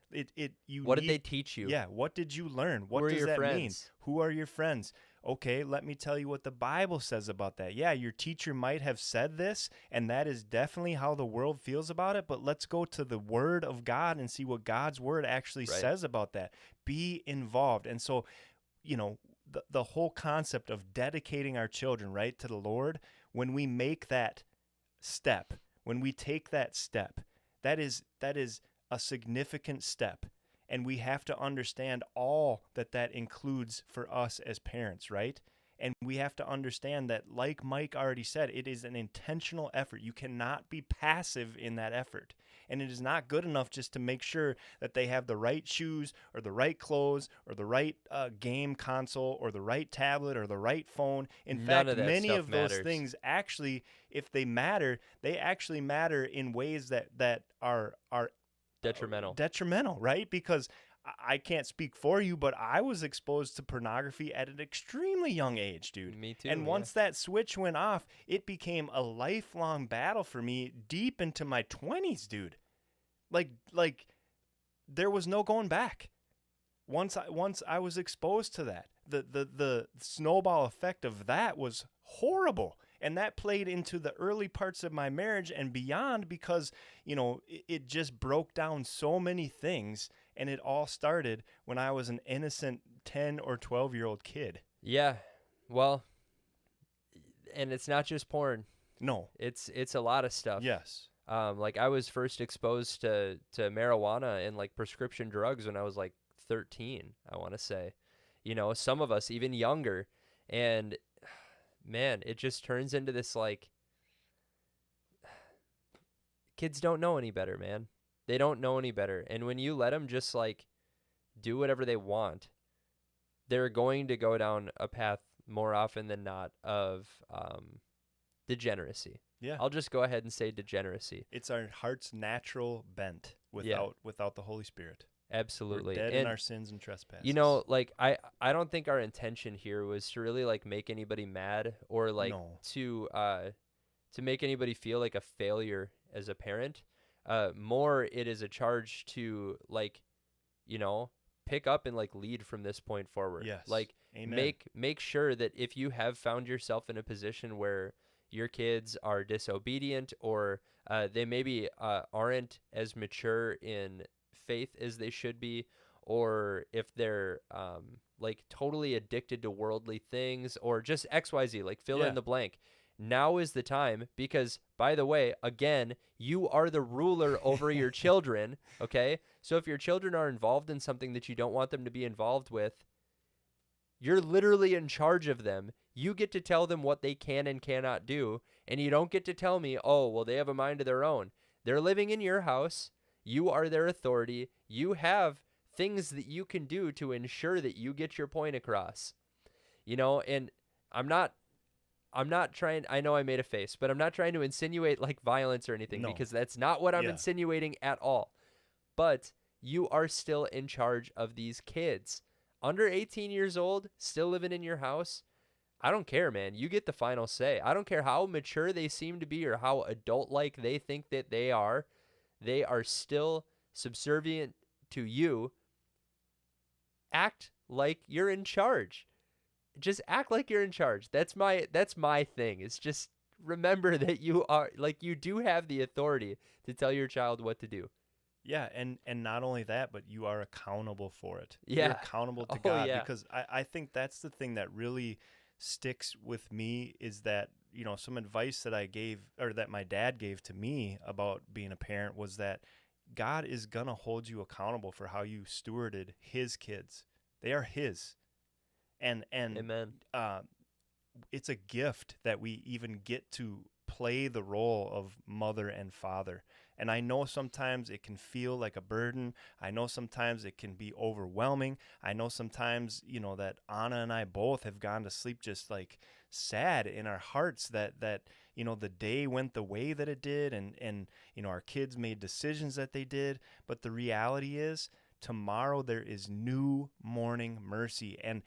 What did they teach you? Yeah, what did you learn? What Who are does your that mean? friends? Who are your friends? Okay, let me tell you what the Bible says about that. Yeah, your teacher might have said this, and that is definitely how the world feels about it, but let's go to the Word of God and see what God's Word actually Right. says about that. Be involved. And so, the whole concept of dedicating our children, right, to the Lord, when we make that step, when we take that step, that is a significant step. And we have to understand all that that includes for us as parents, right? And we have to understand that, like Mike already said, it is an intentional effort. You cannot be passive in that effort. And it is not good enough just to make sure that they have the right shoes or the right clothes or the right game console or the right tablet or the right phone. In None fact, of that many stuff of those matters. things actually, if they matter, they actually matter in ways that are Detrimental. right? Because I can't speak for you, but I was exposed to pornography at an extremely young age, dude. Me too. And once that switch went off, it became a lifelong battle for me deep into my 20s, dude. Like there was no going back. Once I was exposed to that, the snowball effect of that was horrible. And that played into the early parts of my marriage and beyond because, it just broke down so many things. And it all started when I was an innocent 10 or 12-year-old kid. Yeah. Well, and it's not just porn. No. It's a lot of stuff. Yes. Like I was first exposed to marijuana and like prescription drugs when I was like 13, I want to say. Some of us even younger. And man, it just turns into this like kids don't know any better, man. They don't know any better. And when you let them just like do whatever they want, they're going to go down a path more often than not of degeneracy. Yeah. I'll just go ahead and say degeneracy. It's our heart's natural bent without the Holy Spirit. Absolutely. We're dead in our sins and trespasses. Like I don't think our intention here was to really like make anybody mad or like to make anybody feel like a failure as a parent. More it is a charge to like, pick up and like lead from this point forward. Yes. Like Amen. make sure that if you have found yourself in a position where your kids are disobedient or they maybe aren't as mature in faith as they should be, or if they're like totally addicted to worldly things or just XYZ, like fill in the blank. Now is the time because, by the way, again, you are the ruler over your children, okay? So if your children are involved in something that you don't want them to be involved with, you're literally in charge of them. You get to tell them what they can and cannot do, and you don't get to tell me, oh, well, they have a mind of their own. They're living in your house. You are their authority. You have things that you can do to ensure that you get your point across. And I'm not trying, I know I made a face, but I'm not trying to insinuate like violence or anything because that's not what I'm insinuating at all. But you are still in charge of these kids. Under 18 years old, still living in your house, I don't care, man. You get the final say. I don't care how mature they seem to be or how adult-like they think that they are still subservient to you. Act like you're in charge. Just act like you're in charge. That's my thing. It's just remember that you are like you do have the authority to tell your child what to do. Yeah, and not only that, but you are accountable for it. Yeah. You're accountable to God because I think that's the thing that really sticks with me is that, some advice that I gave or that my dad gave to me about being a parent was that God is going to hold you accountable for how you stewarded his kids. They are his. And Amen. It's a gift that we even get to play the role of mother and father. And I know sometimes it can feel like a burden. I know sometimes it can be overwhelming. I know sometimes, that Anna and I both have gone to sleep just like sad in our hearts that the day went the way that it did and our kids made decisions that they did. But the reality is tomorrow there is new morning mercy. And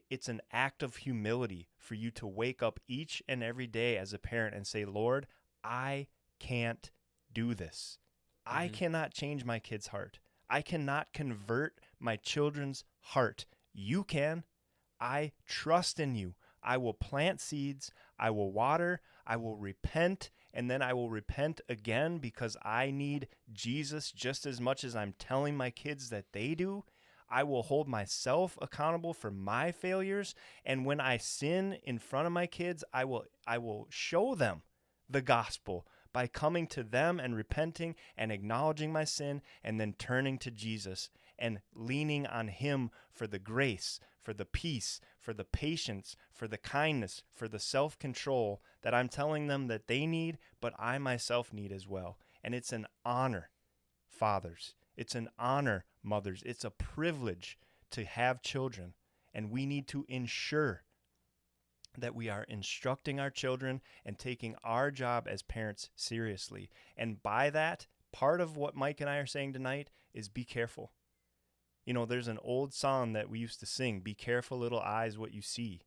it's an act of humility for you to wake up each and every day as a parent and say, Lord, I can't do this. I cannot change my kid's heart. I cannot convert my children's heart. You can. I trust in you. I will plant seeds. I will water. I will repent. And then I will repent again because I need Jesus just as much as I'm telling my kids that they do. I will hold myself accountable for my failures. And when I sin in front of my kids, I will show them the gospel by coming to them and repenting and acknowledging my sin and then turning to Jesus. and leaning on Him for the grace, for the peace, for the patience, for the kindness, for the self-control that I'm telling them that they need, but I myself need as well. And it's an honor, fathers. It's an honor, mothers. It's a privilege to have children, and we need to ensure that we are instructing our children and taking our job as parents seriously. And by that, part of what Mike and I are saying tonight is be careful. You know, there's an old song that we used to sing, be careful little eyes what you see,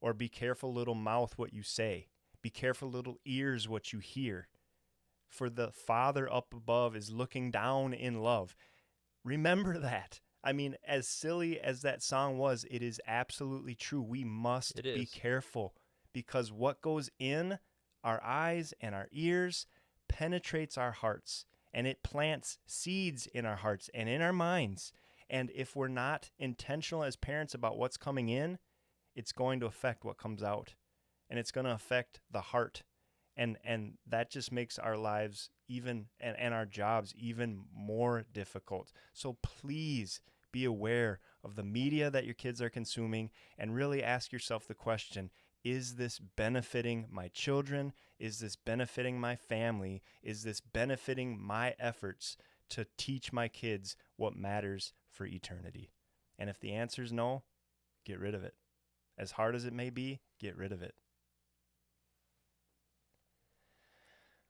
or be careful little mouth what you say, be careful little ears what you hear. For the Father up above is looking down in love. Remember that. I mean, as silly as that song was, it is absolutely true. We must be careful, because what goes in our eyes and our ears penetrates our hearts, and it plants seeds in our hearts and in our minds. And if we're not intentional as parents about what's coming in, it's going to affect what comes out, and it's going to affect the heart. And that just makes our lives even and our jobs even more difficult. So please be aware of the media that your kids are consuming, and really ask yourself the question, is this benefiting my children? Is this benefiting my family? Is this benefiting my efforts to teach my kids what matters for eternity? And if the answer is no, get rid of it. As hard as it may be, get rid of it.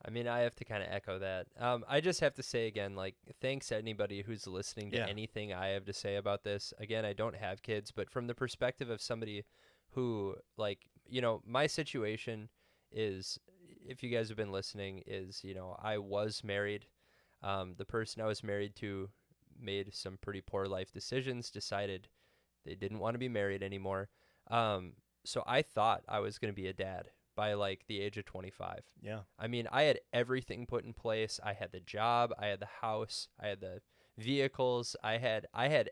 I mean, I have to kind of echo that. I just have to say again, like, thanks to anybody who's listening to anything I have to say about this. Again, I don't have kids, but from the perspective of somebody who, like, you know, my situation is, if you guys have been listening, is, you know, I was married. The person I was married to made some pretty poor life decisions, decided they didn't want to be married anymore. So I thought I was going to be a dad by like the age of 25. Yeah. I mean, I had everything put in place. I had the job, I had the house, I had the vehicles, I had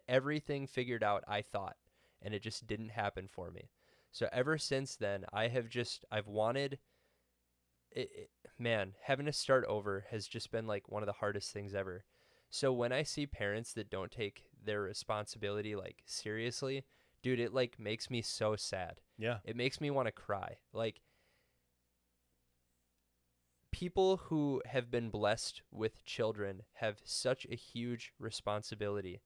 everything figured out, I thought, and it just didn't happen for me. So ever since then, I've wanted it, man, having to start over has just been like one of the hardest things ever. So when I see parents that don't take their responsibility like seriously, dude, it like makes me so sad. Yeah. It makes me want to cry. Like, people who have been blessed with children have such a huge responsibility.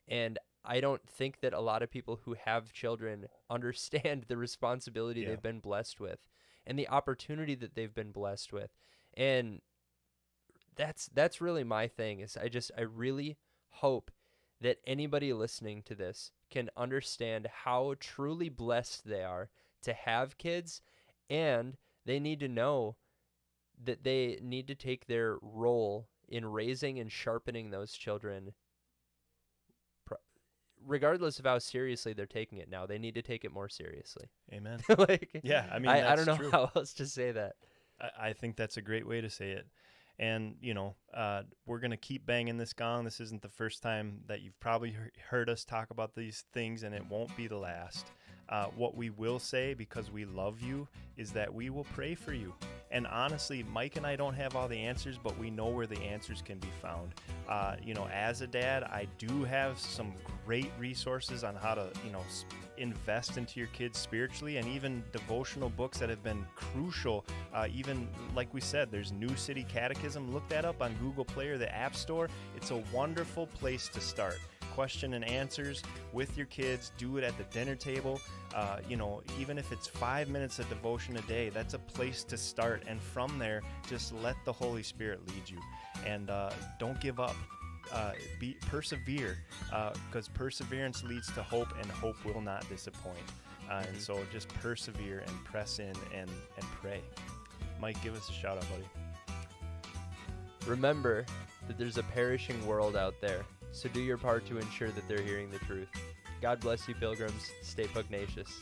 And I don't think that a lot of people who have children understand the responsibility they've been blessed with and the opportunity that they've been blessed with. And that's really my thing, is I really hope that anybody listening to this can understand how truly blessed they are to have kids, and they need to know that they need to take their role in raising and sharpening those children, regardless of how seriously they're taking it now. They need to take it more seriously. Amen. Like, yeah, I mean, I don't know true. how else to say that. I think that's a great way to say it. And, you know, we're going to keep banging this gong. This isn't the first time that you've probably heard us talk about these things, and it won't be the last. What we will say, because we love you, is that we will pray for you. And honestly, Mike and I don't have all the answers, but we know where the answers can be found. You know, as a dad, I do have some great resources on how to, you know, invest into your kids spiritually, and even devotional books that have been crucial. Even like we said, there's New City Catechism. Look that up on Google Play or the App Store. It's a wonderful place to start. Question and answers with your kids. Do it at the dinner table. You know, even if it's 5 minutes of devotion a day, that's a place to start. And from there, just let the Holy Spirit lead you. And don't give up. Persevere, because perseverance leads to hope, and hope will not disappoint. And so just persevere and press in and pray. Mike, give us a shout out, buddy. Remember that there's a perishing world out there, so do your part to ensure that they're hearing the truth. God bless you, pilgrims. Stay pugnacious.